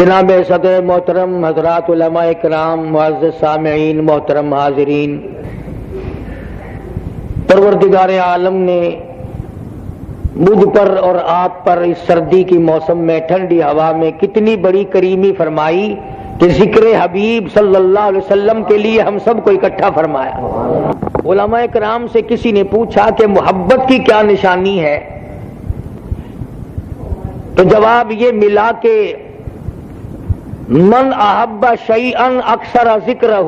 جناب صدر محترم، حضرات علماء کرام، معزز سامعین، محترم حاضرین، پروردگار عالم نے مجھ پر اور آپ پر اس سردی کی موسم میں ٹھنڈی ہوا میں کتنی بڑی کریمی فرمائی کہ ذکر حبیب صلی اللہ علیہ وسلم کے لیے ہم سب کو اکٹھا فرمایا۔ علماء کرام سے کسی نے پوچھا کہ محبت کی کیا نشانی ہے، تو جواب یہ ملا کہ من احب شیئا اکثر ذکرہ،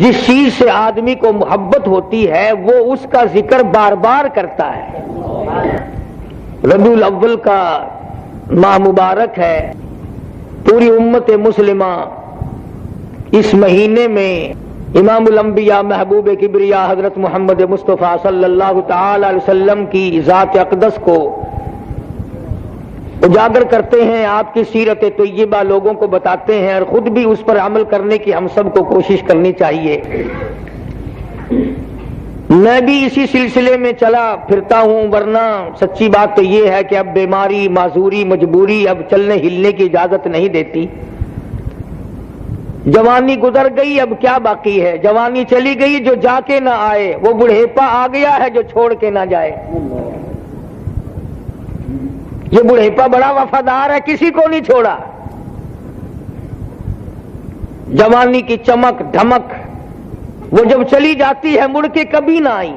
جس چیز سے آدمی کو محبت ہوتی ہے وہ اس کا ذکر بار بار کرتا ہے۔ ربیع الاول کا ماہ مبارک ہے، پوری امت مسلمہ اس مہینے میں امام الانبیاء محبوب کبریا حضرت محمد مصطفیٰ صلی اللہ تعالی علیہ وسلم کی ذات اقدس کو اجاگر کرتے ہیں، آپ کی سیرت طیبہ لوگوں کو بتاتے ہیں، اور خود بھی اس پر عمل کرنے کی ہم سب کو کوشش کرنی چاہیے۔ میں بھی اسی سلسلے میں چلا پھرتا ہوں، ورنہ سچی بات تو یہ ہے کہ اب بیماری، معذوری، مجبوری اب چلنے ہلنے کی اجازت نہیں دیتی۔ جوانی گزر گئی، اب کیا باقی ہے؟ جوانی چلی گئی جو جا کے نہ آئے، وہ بڑھیپا آ گیا ہے جو چھوڑ کے نہ جائے۔ یہ بڑھیپا بڑا وفادار ہے، کسی کو نہیں چھوڑا۔ جوانی کی چمک دھمک وہ جب چلی جاتی ہے مڑ کے کبھی نہ آئی۔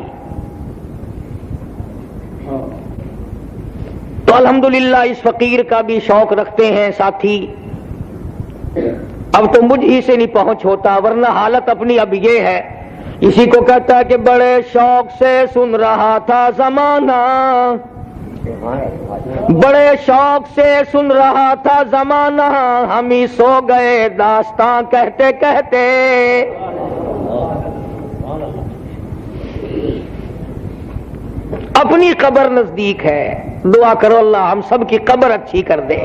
تو الحمدللہ اس فقیر کا بھی شوق رکھتے ہیں ساتھی۔ اب تو مجھ ہی سے نہیں پہنچ ہوتا، ورنہ حالت اپنی اب یہ ہے، اسی کو کہتا ہے کہ بڑے شوق سے سن رہا تھا زمانہ، بڑے شوق سے سن رہا تھا زمانہ، ہم ہی سو گئے داستاں کہتے کہتے۔ اپنی قبر نزدیک ہے، دعا کرو اللہ ہم سب کی قبر اچھی کر دے۔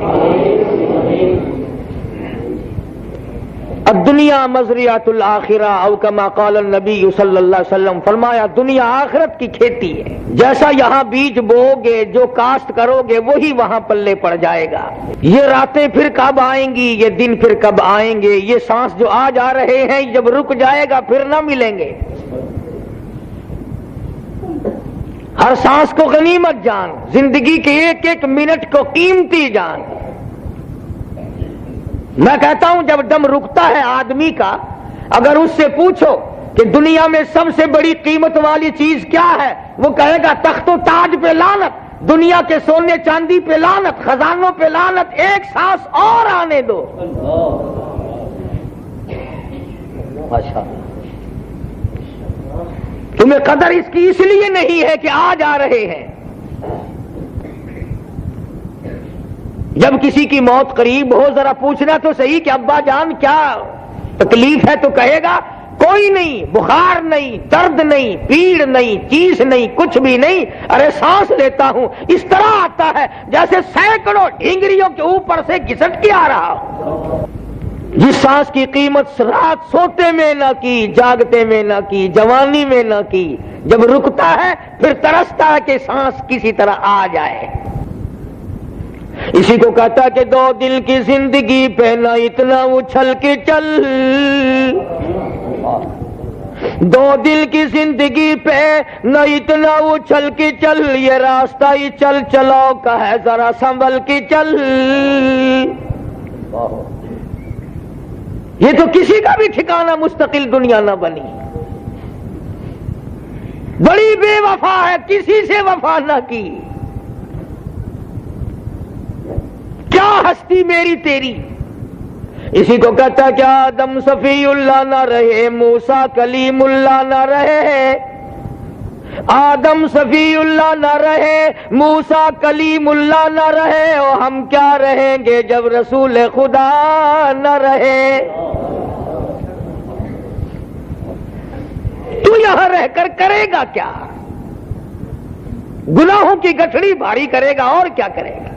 الدنیا مزرعۃ الآخرہ او کما قال النبی صلی اللہ علیہ وسلم، فرمایا دنیا آخرت کی کھیتی ہے، جیسا یہاں بیج بو گے، جو کاشت کرو گے وہی وہاں پلے پڑ جائے گا۔ یہ راتیں پھر کب آئیں گی، یہ دن پھر کب آئیں گے، یہ سانس جو آج آ رہے ہیں جب رک جائے گا پھر نہ ملیں گے۔ ہر سانس کو غنیمت جان، زندگی کے ایک ایک منٹ کو قیمتی جان۔ میں کہتا ہوں جب دم رکتا ہے آدمی کا، اگر اس سے پوچھو کہ دنیا میں سب سے بڑی قیمت والی چیز کیا ہے، وہ کہے گا تخت و تاج پہ لعنت، دنیا کے سونے چاندی پہ لعنت، خزانوں پہ لعنت، ایک سانس اور آنے دو۔ تمہیں قدر اس کی اس لیے نہیں ہے کہ آج آ رہے ہیں۔ جب کسی کی موت قریب ہو ذرا پوچھنا تو صحیح کہ ابا جان کیا تکلیف ہے، تو کہے گا کوئی نہیں، بخار نہیں، درد نہیں، پیڑ نہیں، چیز نہیں، کچھ بھی نہیں، ارے سانس لیتا ہوں، اس طرح آتا ہے جیسے سینکڑوں ڈھینگریوں کے اوپر سے گھسٹ کے آ رہا ہو۔ جس سانس کی قیمت رات سوتے میں نہ کی، جاگتے میں نہ کی، جوانی میں نہ کی، جب رکتا ہے پھر ترستا ہے کہ سانس کسی طرح آ جائے۔ اسی کو کہتا کہ دو دل کی زندگی پہ نہ اتنا اچھل کے چل، دو دل کی زندگی پہ نہ اتنا اچھل کے چل، یہ راستہ ہی چل چلاؤ کا ہے ذرا سنبھل کے چل۔ یہ تو کسی کا بھی ٹھکانہ مستقل دنیا نہ بنی، بڑی بے وفا ہے، کسی سے وفا نہ کی۔ کیا ہستی میری تیری، اسی کو کہتا کہ آدم صفی اللہ نہ رہے، موسیٰ کلیم اللہ نہ رہے، آدم صفی اللہ نہ رہے، موسیٰ کلیم اللہ نہ رہے، اور ہم کیا رہیں گے جب رسول خدا نہ رہے۔ تو یہاں رہ کر کرے گا کیا؟ گناہوں کی گٹھڑی بھاری کرے گا اور کیا کرے گا؟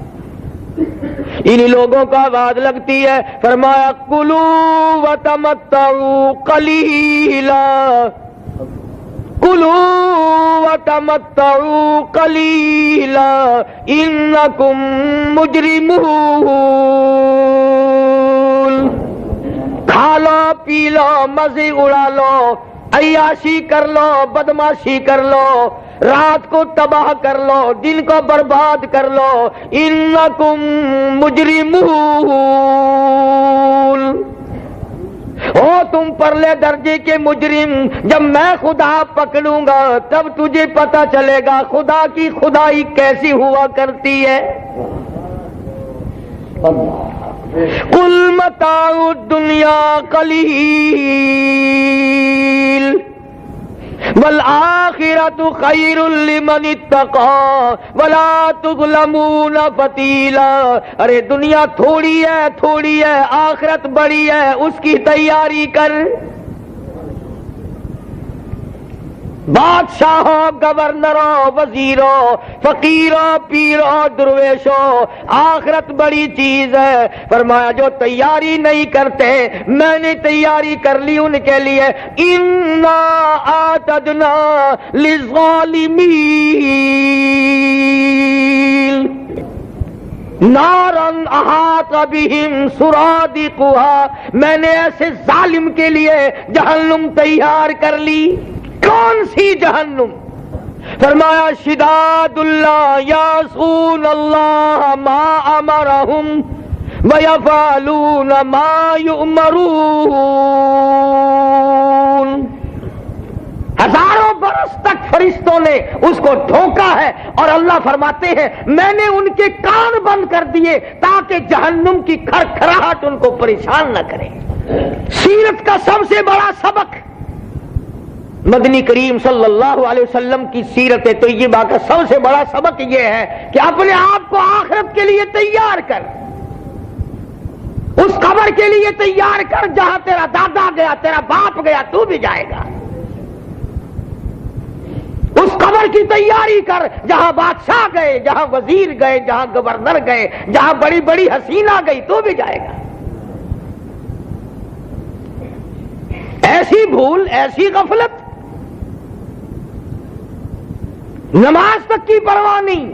انہی لوگوں کا آواز لگتی ہے، فرمایا کلوا وتمتعوا قلیلا، کلوا وتمتعوا قلیلا انکم مجرمون، کھا لو پی لو مزے اڑا لو، عیاشی کر لو، بدماشی کر لو، رات کو تباہ کر لو، دن کو برباد کر لو، انکم مجرمون، ہو تم پرلے درجے کے مجرم۔ جب میں خدا پکڑوں گا تب تجھے پتا چلے گا خدا کی خدائی کیسی ہوا کرتی ہے۔ قل متاع الدنیا قلیل والآخرۃ خیر لمن اتقى ولا تظلمون فتیلا، ارے دنیا تھوڑی ہے، آخرت بڑی ہے، اس کی تیاری کر۔ بادشاہوں، گورنروں، وزیروں، فقیروں، پیروں، درویشوں، آخرت بڑی چیز ہے۔ فرمایا جو تیاری نہیں کرتے میں نے تیاری کر لی ان کے لیے، انا اعتدنا للظالمین نارا احاط بہم سرادقها، میں نے ایسے ظالم کے لیے جہنم تیار کر لی۔ کون سی جہنم؟ فرمایا شداد اللہ یعصون اللہ ما امرہم ویفعلون ما یؤمرون، ہزاروں برس تک فرشتوں نے اس کو ٹھوکا ہے، اور اللہ فرماتے ہیں میں نے ان کے کان بند کر دیے تاکہ جہنم کی کھرکھراہٹ ان کو پریشان نہ کرے۔ سیرت کا سب سے بڑا سبق مدنی کریم صلی اللہ علیہ وسلم کی سیرت طیبہ کا سب سے بڑا سبق یہ ہے کہ اپنے آپ کو آخرت کے لیے تیار کر، اس قبر کے لیے تیار کر جہاں تیرا دادا گیا، تیرا باپ گیا، تو بھی جائے گا۔ اس قبر کی تیاری کر جہاں بادشاہ گئے، جہاں وزیر گئے، جہاں گورنر گئے، جہاں بڑی بڑی حسینہ گئی، تو بھی جائے گا۔ ایسی بھول، ایسی غفلت، نماز تک کی پرواہ نہیں۔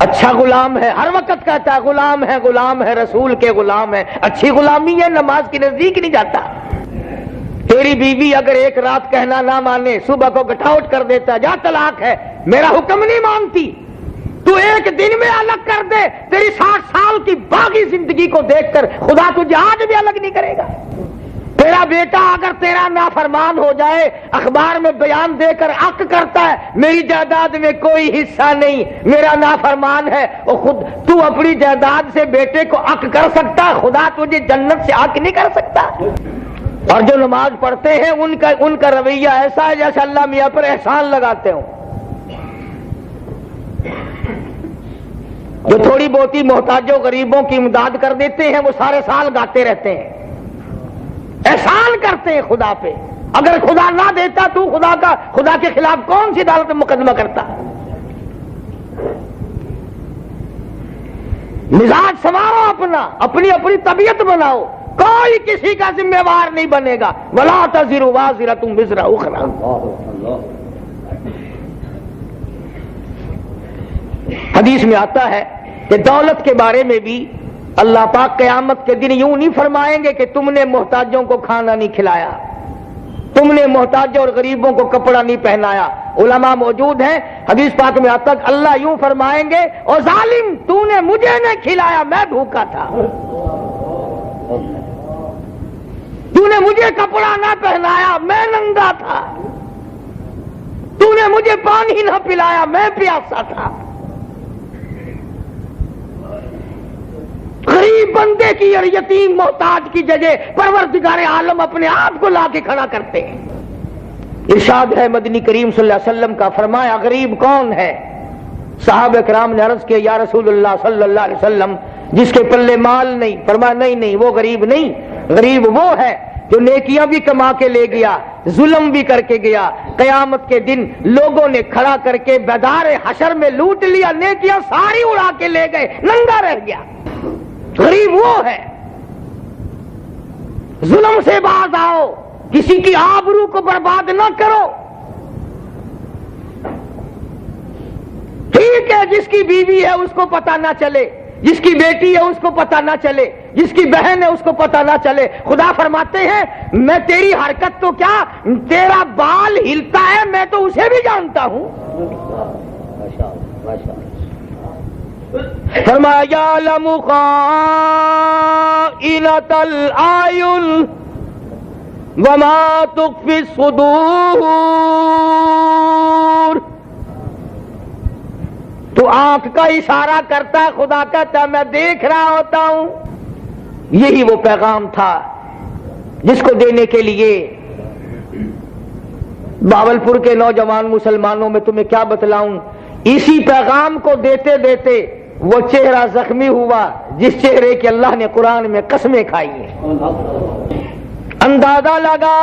اچھا غلام ہے، ہر وقت کہتا ہے غلام ہے، غلام ہے، رسول کے غلام ہے، اچھی غلامی ہے، نماز کے نزدیک نہیں جاتا۔ تیری بیوی اگر ایک رات کہنا نہ مانے، صبح کو گٹ آؤٹ کر دیتا، جا طلاق ہے، میرا حکم نہیں مانتی، تو ایک دن میں الگ کر دے، تیری 60 سال کی باقی زندگی کو دیکھ کر خدا تجھے آج بھی الگ نہیں کرے گا۔ تیرا بیٹا اگر تیرا نافرمان ہو جائے، اخبار میں بیان دے کر عق کرتا ہے میری جائیداد میں کوئی حصہ نہیں، میرا نافرمان ہے، اور خود تو اپنی جائیداد سے بیٹے کو عق کر سکتا، خدا تجھے جنت سے عق نہیں کر سکتا۔ اور جو نماز پڑھتے ہیں ان کا رویہ ایسا ہے جیسے اللہ میاں پر احسان لگاتے ہوں۔ جو تھوڑی بہتی محتاجوں غریبوں کی امداد کر دیتے ہیں وہ سارے سال گاتے رہتے ہیں، احسان کرتے ہیں خدا پہ۔ اگر خدا نہ دیتا تو خدا کے خلاف کون سی عدالت میں مقدمہ کرتا؟ مزاج سنوارو، اپنی طبیعت بناؤ، کوئی کسی کا ذمہ وار نہیں بنے گا۔ ولا تزر وازرۃ وزر اخرى، حدیث میں آتا ہے کہ دولت کے بارے میں بھی اللہ پاک قیامت کے دن یوں نہیں فرمائیں گے کہ تم نے محتاجوں کو کھانا نہیں کھلایا، تم نے محتاجوں اور غریبوں کو کپڑا نہیں پہنایا۔ علماء موجود ہیں، حدیث پاک میں آتا ہے اللہ یوں فرمائیں گے او ظالم تو نے مجھے نہیں کھلایا، میں بھوکا تھا، تو نے مجھے کپڑا نہ پہنایا، میں ننگا تھا، تو نے مجھے پانی نہ پلایا، میں پیاسا تھا۔ غریب بندے کی اور یتیم محتاج کی جگہ پروردگار عالم اپنے آپ کو لا کے کھڑا کرتے ہیں۔ ارشاد ہے مدنی کریم صلی اللہ علیہ وسلم کا، فرمایا غریب کون ہے؟ صحابہ کرام نے عرض کیا یا رسول اللہ صلی اللہ علیہ وسلم جس کے پلے مال نہیں۔ فرمایا نہیں وہ غریب نہیں، غریب وہ ہے جو نیکیاں بھی کما کے لے گیا، ظلم بھی کر کے گیا، قیامت کے دن لوگوں نے کھڑا کر کے بیدار حشر میں لوٹ لیا، نیکیاں ساری اڑا کے لے گئے، ننگا رہ گیا۔ غریب وہ ہے۔ ظلم سے باز آؤ، کسی کی آبرو کو برباد نہ کرو. ٹھیک ہے جس کی بیوی ہے اس کو پتہ نہ چلے، جس کی بیٹی ہے اس کو پتہ نہ چلے، جس کی بہن ہے اس کو پتہ نہ چلے. خدا فرماتے ہیں میں تیری حرکت تو کیا، تیرا بال ہلتا ہے میں تو اسے بھی جانتا ہوں. فرمایا یعلم خائنۃ الاعین وما تخفی الصدور. تو آنکھ کا اشارہ کرتا ہے، خدا کہتا ہے میں دیکھ رہا ہوتا ہوں. یہی وہ پیغام تھا جس کو دینے کے لیے باولپور کے نوجوان مسلمانوں میں تمہیں کیا بتلاؤں، اسی پیغام کو دیتے دیتے وہ چہرہ زخمی ہوا جس چہرے کے اللہ نے قرآن میں قسمیں کھائی ہیں. اندازہ لگا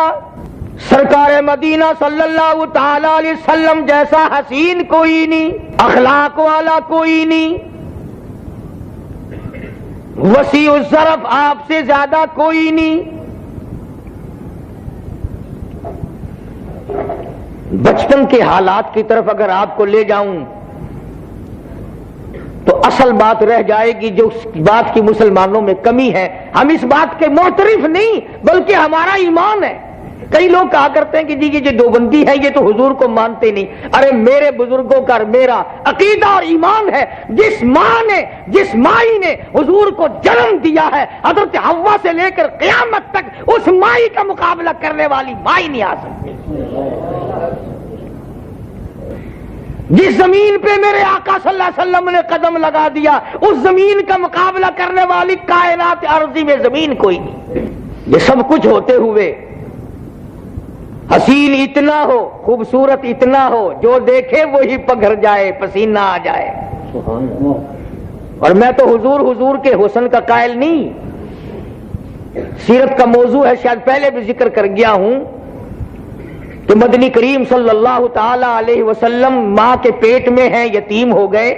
سرکار مدینہ صلی اللہ تعالی علیہ وسلم جیسا حسین کوئی نہیں، اخلاق والا کوئی نہیں، وسیع الظرف آپ سے زیادہ کوئی نہیں. بچپن کے حالات کی طرف اگر آپ کو لے جاؤں تو اصل بات رہ جائے گی جو اس بات کی مسلمانوں میں کمی ہے. ہم اس بات کے معترف نہیں بلکہ ہمارا ایمان ہے. کئی لوگ کہا کرتے ہیں کہ جی یہ دیوبندی ہے یہ تو حضور کو مانتے نہیں. ارے میرے بزرگوں کا میرا عقیدہ اور ایمان ہے جس مائی نے حضور کو جنم دیا ہے حضرت حوا سے لے کر قیامت تک اس مائی کا مقابلہ کرنے والی مائی نہیں آ سکتی. جس زمین پہ میرے آقا صلی اللہ علیہ وسلم نے قدم لگا دیا اس زمین کا مقابلہ کرنے والی کائنات ارضی میں زمین کوئی نہیں. یہ سب کچھ ہوتے ہوئے حسین اتنا ہو، خوبصورت اتنا ہو، جو دیکھے وہی پگھر جائے، پسینہ آ جائے. اور میں تو حضور کے حسن کا قائل نہیں. سیرت کا موضوع ہے، شاید پہلے بھی ذکر کر گیا ہوں کہ مدنی کریم صلی اللہ تعالی علیہ وسلم ماں کے پیٹ میں ہیں، یتیم ہو گئے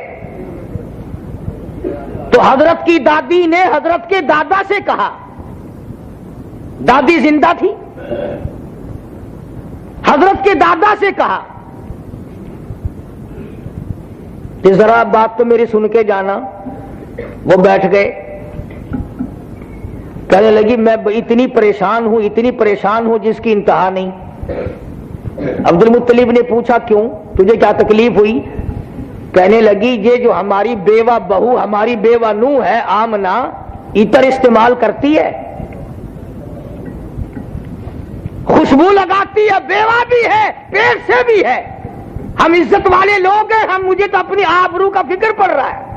تو حضرت کی دادی نے حضرت کے دادا سے کہا، دادی زندہ تھی، حضرت کے دادا سے کہا کہ ذرا بات تو میری سن کے جانا. وہ بیٹھ گئے، کہنے لگی میں اتنی پریشان ہوں جس کی انتہا نہیں. عبد المطلب نے پوچھا کیوں، تجھے کیا تکلیف ہوئی؟ کہنے لگی یہ جو ہماری بیوہ بہو، ہماری بیوہ نوح ہے آمنہ، عطر استعمال کرتی ہے، خوشبو لگاتی ہے، بیوہ بھی ہے پیٹ سے بھی ہے، ہم عزت والے لوگ ہیں، مجھے تو اپنی آبرو کا فکر پڑ رہا ہے.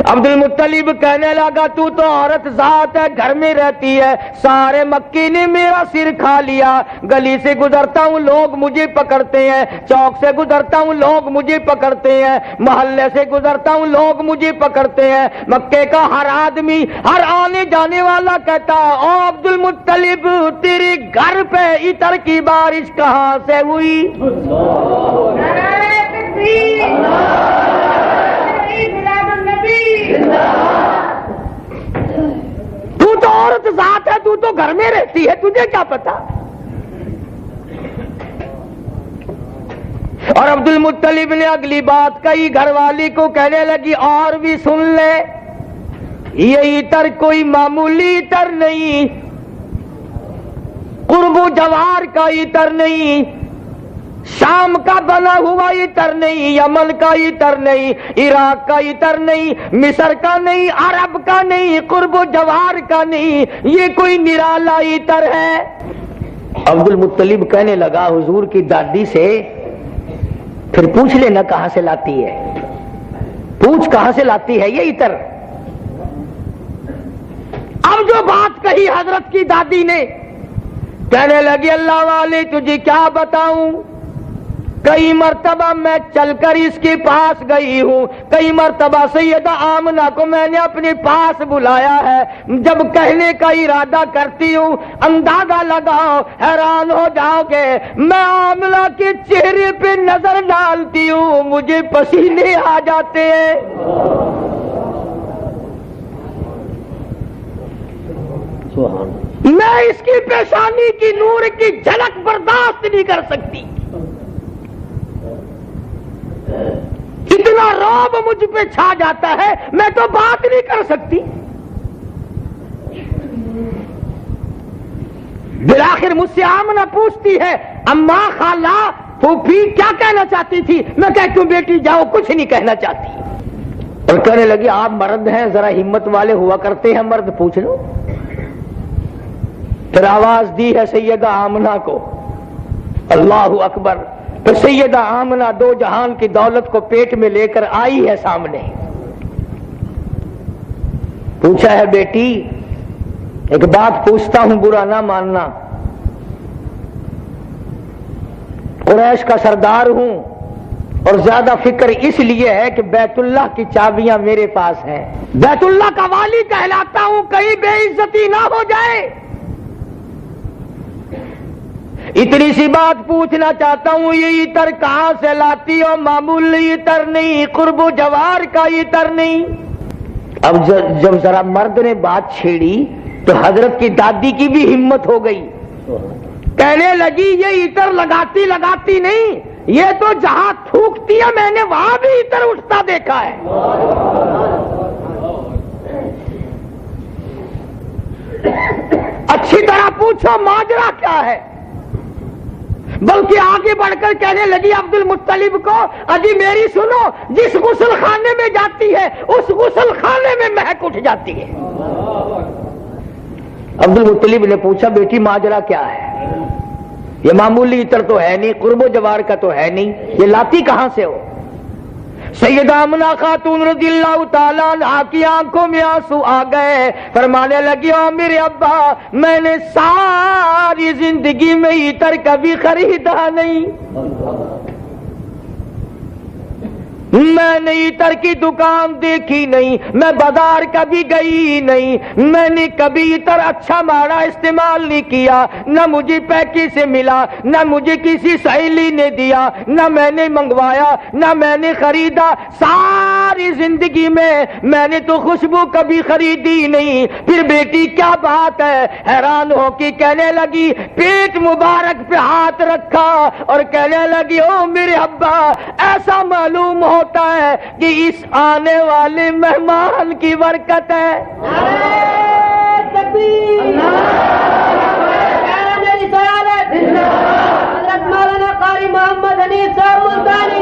عبد المطلب کہنے لگا تو عورت ذات ہے، گھر میں رہتی ہے، سارے مکی نے میرا سر کھا لیا. گلی سے گزرتا ہوں لوگ مجھے پکڑتے ہیں، چوک سے گزرتا ہوں لوگ مجھے پکڑتے ہیں، محلے سے گزرتا ہوں لوگ مجھے پکڑتے ہیں. مکے کا ہر آدمی، ہر آنے جانے والا کہتا ہے او عبد المطلب تیرے گھر پہ عطر کی بارش کہاں سے ہوئی؟ تو عورت ذات ہے، تو گھر میں رہتی ہے، تجھے کیا پتا؟ اور عبد المطلب نے اگلی بات کہی، گھر والی کو کہنے لگی اور بھی سن لے، یہ عطر کوئی معمولی عطر نہیں، قرب و جوار کا عطر نہیں، شام کا بنا ہوا عطر نہیں، یمن کا عطر نہیں، عراق کا عطر نہیں، مصر کا نہیں، عرب کا نہیں، قرب و جوار کا نہیں، یہ کوئی نرالا عطر ہے. عبد المطلب کہنے لگا حضور کی دادی سے پھر پوچھ لینا کہاں سے لاتی ہے، پوچھ کہاں سے لاتی ہے یہ عطر. اب جو بات کہی حضرت کی دادی نے، کہنے لگی اللہ والے تجھے کیا بتاؤں، کئی مرتبہ میں چل کر اس کے پاس گئی ہوں، کئی مرتبہ سیدہ آمنہ کو میں نے اپنے پاس بلایا ہے، جب کہنے کا ارادہ کرتی ہوں اندازہ لگاؤ حیران ہو جاؤ گے، میں آمنہ کے چہرے پہ نظر ڈالتی ہوں مجھے پسینے آ جاتے ہیں۔ میں اس کی پیشانی کی نور کی جھلک برداشت نہیں کر سکتی، اتنا رعب مجھ پہ چھا جاتا ہے، میں تو بات نہیں کر سکتی۔ بالآخر مجھ سے آمنہ پوچھتی ہے، اماں، خالہ، پھوپھی کیا کہنا چاہتی تھی؟ میں کہتی ہوں بیٹی جاؤ، کچھ نہیں کہنا چاہتی۔ اور کہنے لگی آپ مرد ہیں، ذرا ہمت والے ہوا کرتے ہیں، مرد پوچھ لو۔ پھر آواز دی ہے سیدہ آمنہ کو، اللہ اکبر۔ پھر سیدہ آمنہ دو جہان کی دولت کو پیٹ میں لے کر آئی ہے سامنے، پوچھا ہے بیٹی ایک بات پوچھتا ہوں، برا نہ ماننا، قریش کا سردار ہوں اور زیادہ فکر اس لیے ہے کہ بیت اللہ کی چابیاں میرے پاس ہیں، بیت اللہ کا والی کہلاتا ہوں، کہیں بے عزتی نہ ہو جائے، اتنی سی بات پوچھنا چاہتا ہوں، یہ عطر کہاں سے لاتی ہو؟ معمولی عطر نہیں، قرب و جوار کا عطر نہیں۔ اب جب ذرا مرد نے بات چھیڑی تو حضرت کی دادی کی بھی ہمت ہو گئی، کہنے لگی یہ عطر لگاتی لگاتی نہیں، یہ تو جہاں تھوکتی ہے میں نے وہاں بھی عطر اٹھتا دیکھا ہے۔ اچھی طرح پوچھو ماجرا کیا ہے؟ بلکہ آگے بڑھ کر کہنے لگی عبد المطلب کو، اجی میری سنو، جس غسل خانے میں جاتی ہے اس غسل خانے میں مہک اٹھ جاتی ہے۔ عبد المطلب نے پوچھا بیٹی ماجرا کیا ہے؟ یہ معمولی عطر تو ہے نہیں، قرب و جوار کا تو ہے نہیں، یہ لاتی کہاں سے ہو؟ سیدہ آمنہ خاتون رضی اللہ تعالیٰ عنہا کی آنکھوں میں آنسو آ گئے، فرمانے لگی او میرے ابا، میں نے ساری زندگی میں عطر کبھی خریدا نہیں، میں نے عطر کی دکان دیکھی نہیں، میں بازار کبھی گئی نہیں، میں نے کبھی عطر اچھا ماڑا استعمال نہیں کیا، نہ مجھے پیکے سے ملا، نہ مجھے کسی سہیلی نے دیا، نہ میں نے منگوایا، نہ میں نے خریدا، ساری زندگی میں نے تو خوشبو کبھی خریدی نہیں۔ پھر بیٹی کیا بات ہے؟ حیران ہو کے کہنے لگی، پیٹ مبارک پہ ہاتھ رکھا اور کہنے لگی او میرے ابا، ایسا معلوم ہوتا ہے کہ اس آنے والے مہمان کی برکت ہے۔ حضرت مولانا قاری محمد حنیف صاحب ملتانی۔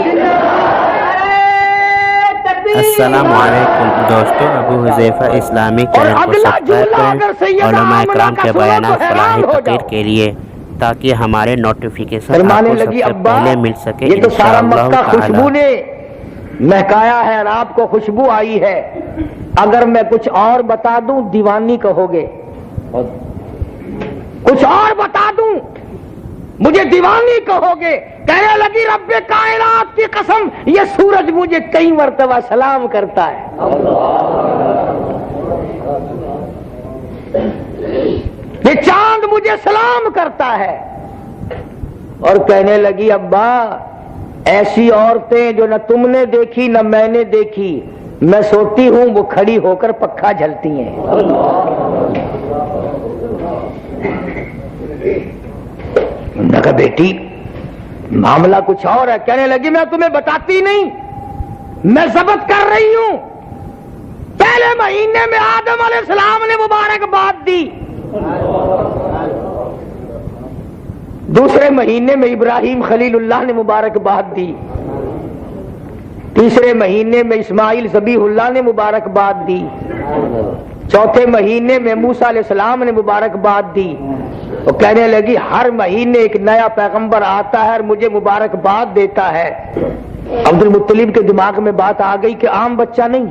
السلام علیکم دوستو، ابو حذیفہ اسلامک چینل کو سبسکرائب کریں علماء اکرام کے بیانات فلاحی تقریر کے لیے، تاکہ ہمارے نوٹیفیکیشن آپ کو سب سے پہلے مل سکے۔ یہ تو سارا مکہ خوشبو نے مہکایا ہے اور آپ کو خوشبو آئی ہے، اگر میں کچھ اور بتا دوں دیوانی کہو گے، کچھ اور بتا دوں مجھے دیوانی کہو گے۔ کہنے لگی رب کائنات کی قسم، یہ سورج مجھے کئی مرتبہ سلام کرتا ہے، یہ چاند مجھے سلام کرتا ہے۔ اور کہنے لگی ابا، ایسی عورتیں جو نہ تم نے دیکھی نہ میں نے دیکھی، میں سوتی ہوں وہ کھڑی ہو کر پکھا جھلتی ہیں۔ میں کہا بیٹی معاملہ کچھ اور ہے۔ کہنے لگی میں تمہیں بتاتی نہیں، میں ضبط کر رہی ہوں۔ پہلے مہینے میں آدم علیہ السلام نے مبارکباد دی، دوسرے مہینے میں ابراہیم خلیل اللہ نے مبارکباد دی، تیسرے مہینے میں اسماعیل ذبیح اللہ نے مبارکباد دی، چوتھے مہینے میں موسیٰ علیہ السلام نے مبارکباد دی۔ وہ کہنے لگی ہر مہینے ایک نیا پیغمبر آتا ہے اور مجھے مبارکباد دیتا ہے۔ عبد المطلب کے دماغ میں بات آ گئی کہ عام بچہ نہیں،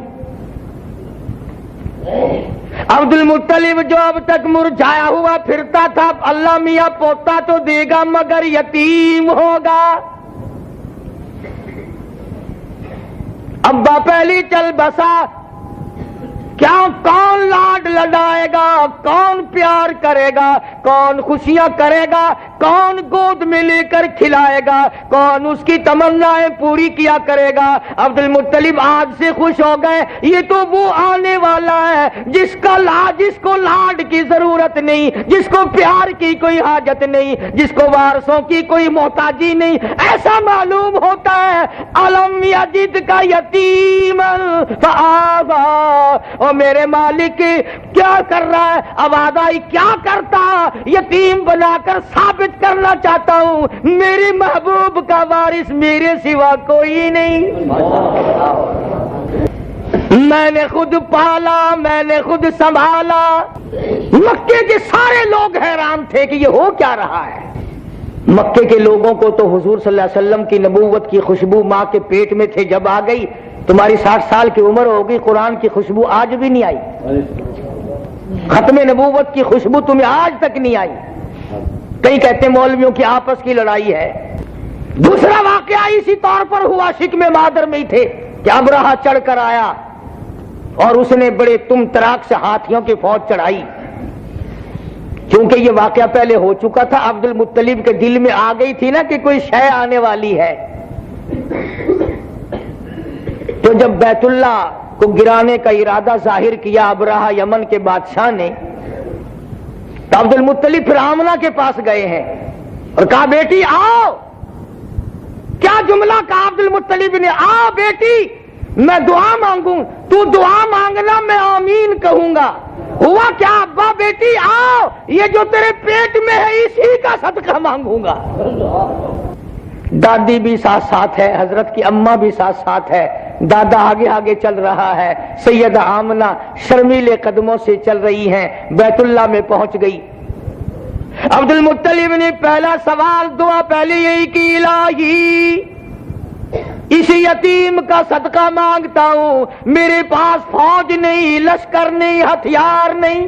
عبد المطلب جو اب تک مرجھایا ہوا پھرتا تھا، اللہ میاں پوتا تو دے گا مگر یتیم ہوگا۔ ابا پہلی چل بسا، کیا کون لاڈ لڈائے گا، کون پیار کرے گا, کون خوشیاں کرے گا, کون گود میں لے کر کھلائے گا, کون اس کی تمنائیں پوری کیا کرے گا. عبد المطلب آج سے خوش ہو گئے, یہ تو وہ آنے والا ہے جس کو لاڈ کی ضرورت نہیں, جس کو پیار کی کوئی حاجت نہیں, جس کو وارثوں کی کوئی محتاجی نہیں. ایسا معلوم ہوتا ہے علم یجد کا یتیم فآویٰ, اور میرے مالک کیا کر رہا ہے, آواز آئی کیا کرتا, یتیم بنا کر ثابت کرنا چاہتا ہوں میرے محبوب کا وارث میرے سوا کوئی نہیں. میں نے خود پالا, میں نے خود سنبھالا. مکے کے سارے لوگ حیران تھے کہ یہ ہو کیا رہا ہے. مکے کے لوگوں کو تو حضور صلی اللہ علیہ وسلم کی نبوت کی خوشبو ماں کے پیٹ میں تھے جب آ گئی. تمہاری 60 سال کی عمر ہوگی, قرآن کی خوشبو آج بھی نہیں آئی, ختم نبوت کی خوشبو تمہیں آج تک نہیں آئی. کئی کہتے مولویوں کی آپس کی لڑائی ہے. دوسرا واقعہ اسی طور پر ہوا, شکم مادر میں ہی تھے کہ ابرہہ چڑھ کر آیا اور اس نے بڑے تم تراک سے ہاتھیوں کی فوج چڑھائی. کیونکہ یہ واقعہ پہلے ہو چکا تھا, عبد المطلب کے دل میں آ گئی تھی نا کہ کوئی شے آنے والی ہے. تو جب بیت اللہ کو گرانے کا ارادہ ظاہر کیا ابرہہ یمن کے بادشاہ نے, تو عبد المطلب پھر آمنہ کے پاس گئے ہیں اور کہا بیٹی آؤ. کیا جملہ کہا عبد المطلب نے, آؤ بیٹی میں دعا مانگوں, تو دعا مانگنا میں آمین کہوں گا. ہوا کیا ابا, بیٹی آؤ, یہ جو تیرے پیٹ میں ہے اسی کا صدقہ مانگوں گا. دادی بھی ساتھ ساتھ ہے, حضرت کی اماں بھی ساتھ ساتھ ہے, دادا آگے آگے چل رہا ہے, سیدہ آمنہ شرمیلے قدموں سے چل رہی ہیں, بیت اللہ میں پہنچ گئی. عبد المطلب نے پہلا سوال دعا پہلے یہی کی, الہی اس یتیم کا صدقہ مانگتا ہوں, میرے پاس فوج نہیں, لشکر نہیں, ہتھیار نہیں,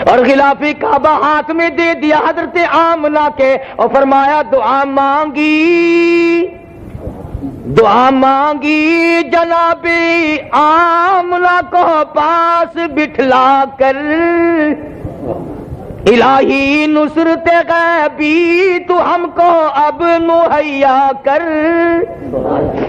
اور غلاف کعبہ ہاتھ میں دے دیا حضرت آمنہ کے اور فرمایا دعا مانگی جناب آمنہ کو پاس بٹھلا کر, الہی نصرت غیبی تو ہم کو اب مہیا کر.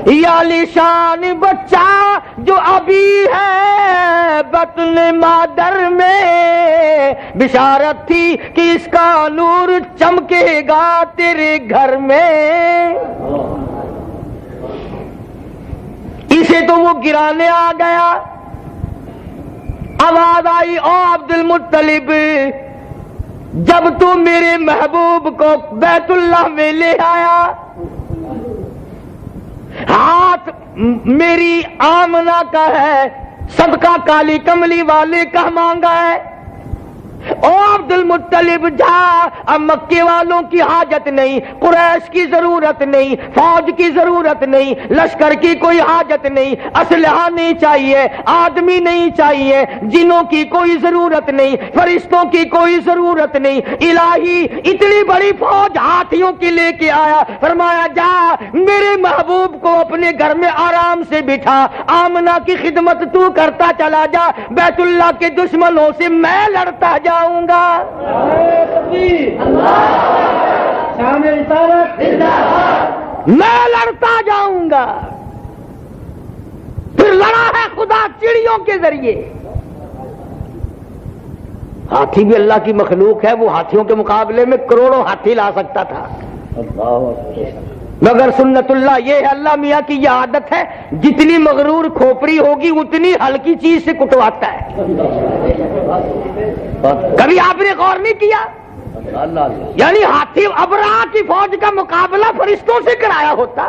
یا لشان بچہ جو ابھی ہے بطن مادر میں, بشارت تھی کہ اس کا نور چمکے گا تیرے گھر میں. اسے تو وہ گرانے آ گیا. آواز آئی, او عبد المطلب جب تو میرے محبوب کو بیت اللہ میں لے آیا, ہاتھ میری آمنہ کا ہے, صدقہ کالی کملی والے کا مانگا ہے. او عبد المطلب جا, اب مکے والوں کی حاجت نہیں, قریش کی ضرورت نہیں, فوج کی ضرورت نہیں, لشکر کی کوئی حاجت نہیں, اسلحہ نہیں چاہیے, آدمی نہیں چاہیے, جنوں کی کوئی ضرورت نہیں, فرشتوں کی کوئی ضرورت نہیں. الہی اتنی بڑی فوج ہاتھیوں کی لے کے آیا, فرمایا جا میرے محبوب کو اپنے گھر میں آرام سے بٹھا, آمنہ کی خدمت تو کرتا چلا جا, بیت اللہ کے دشمنوں سے میں لڑتا جاؤں گا. میں لڑتا جاؤں گا. پھر لڑا ہے خدا چڑیوں کے ذریعے. ہاتھی بھی اللہ کی مخلوق ہے, وہ ہاتھیوں کے مقابلے میں کروڑوں ہاتھی لا سکتا تھا, مگر سنت اللہ یہ ہے, اللہ میاں کی یہ عادت ہے, جتنی مغرور کھوپڑی ہوگی اتنی ہلکی چیز سے کٹواتا ہے. کبھی آپ نے غور نہیں کیا, یعنی ہاتھی ابرہہ کی فوج کا مقابلہ فرشتوں سے کرایا ہوتا,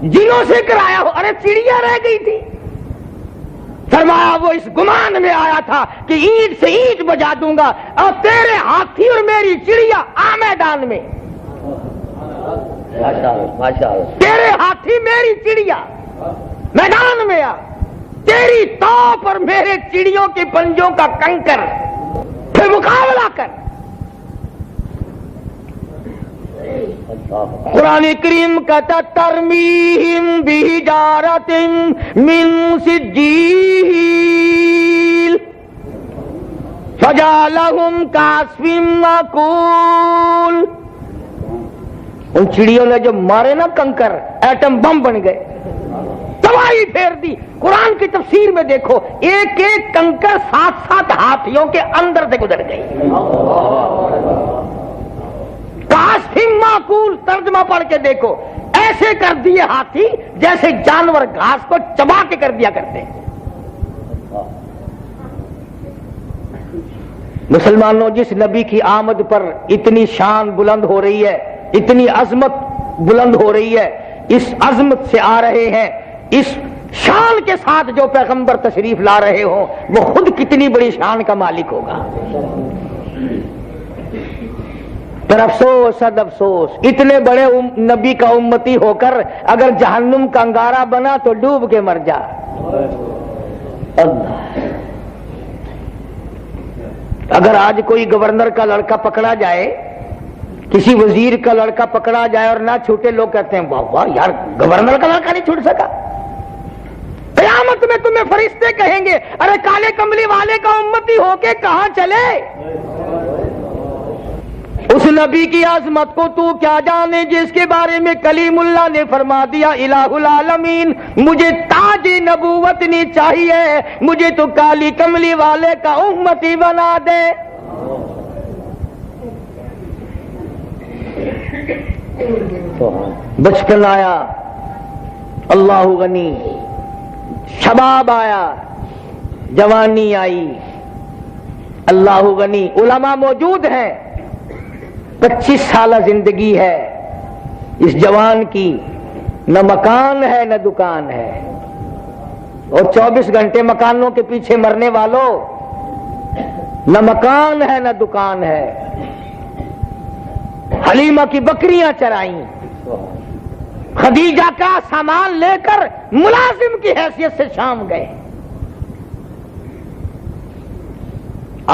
جنوں سے کرایا ہو. ارے چڑیا رہ گئی تھی. فرمایا وہ اس گمان میں آیا تھا کہ اینٹ سے اینٹ بجا دوں گا, اور تیرے ہاتھی اور میری چڑیا آ میدان میں, تیرے ہاتھی میری چڑیا میدان میں آ, تیری توپ اور میرے چڑیوں کے پنجوں کا کنکر, پھر مقابلہ کر. قرآن کریم کہتا ترمیہم بحجارۃ من سجیل, فجعلہم کعصف مأکول، ان چڑیوں نے جو مارے نا کنکر، ایٹم بم بن گئے، تباہی پھیر دی۔ قرآن کی تفسیر میں دیکھو، ایک ایک کنکر 7 ہاتھیوں کے اندر سے گزر گئی۔ کعصف مأکول ترجمہ پڑھ کے دیکھو، ایسے کر دیے ہاتھی جیسے جانور گھاس کو چبا کے کر دیا کرتے ہیں۔ مسلمانوں، جس نبی کی آمد پر اتنی شان بلند ہو رہی ہے، اتنی عظمت بلند ہو رہی ہے، اس عظمت سے آ رہے ہیں، اس شان کے ساتھ جو پیغمبر تشریف لا رہے ہوں، وہ خود کتنی بڑی شان کا مالک ہوگا۔ پر افسوس صد افسوس، اتنے بڑے نبی کا امتی ہو کر اگر جہنم کا انگارہ بنا تو ڈوب کے مر جا۔ اگر آج کوئی گورنر کا لڑکا پکڑا جائے، کسی وزیر کا لڑکا پکڑا جائے اور نہ چھوٹے، لوگ کہتے ہیں واہ واہ یار، گورنر کا لڑکا نہیں چھوٹ سکا۔ قیامت میں تمہیں فرشتے کہیں گے ارے کالے کملی والے کا امتی ہو کے کہاں چلے؟ اس نبی کی عظمت کو تو کیا جانے جس کے بارے میں کلیم اللہ نے فرما دیا الہ العالمین، مجھے تاج نبوت نہیں چاہیے، مجھے تو کالی کملی والے کا امتی بنا دے۔ بچپن آیا، اللہ غنی، شباب آیا، جوانی آئی، اللہ غنی، علماء موجود ہیں، 25 سالہ زندگی ہے اس جوان کی، نہ مکان ہے نہ دکان ہے، اور 24 گھنٹے مکانوں کے پیچھے مرنے والوں، نہ مکان ہے نہ دکان ہے۔ حلیمہ کی بکریاں چرائیں، خدیجہ کا سامان لے کر ملازم کی حیثیت سے شام گئے۔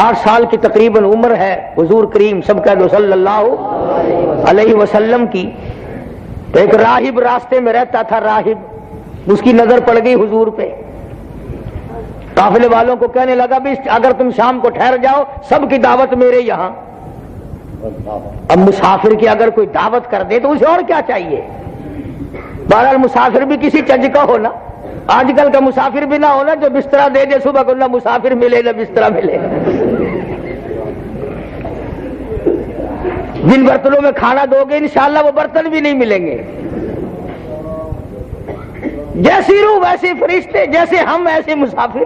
8 سال کی تقریباً عمر ہے حضور کریم سب کہہ دو صلی اللہ علیہ وسلم کی۔ تو ایک راہب راستے میں رہتا تھا، راہب، اس کی نظر پڑ گئی حضور پہ، قافلے والوں کو کہنے لگا بھی اگر تم شام کو ٹھہر جاؤ، سب کی دعوت میرے یہاں۔ اب مسافر کی اگر کوئی دعوت کر دے تو اسے اور کیا چاہیے؟ بہرحال مسافر بھی کسی چج کا ہونا، آج کل کا مسافر بھی نہ ہونا جو بستر دے دے صبح کو، نہ مسافر ملے نہ بستر ملے۔ جن برتنوں میں کھانا دو گے انشاءاللہ وہ برتن بھی نہیں ملیں گے۔ جیسی روح ویسے فرشتے، جیسے ہم ایسے مسافر۔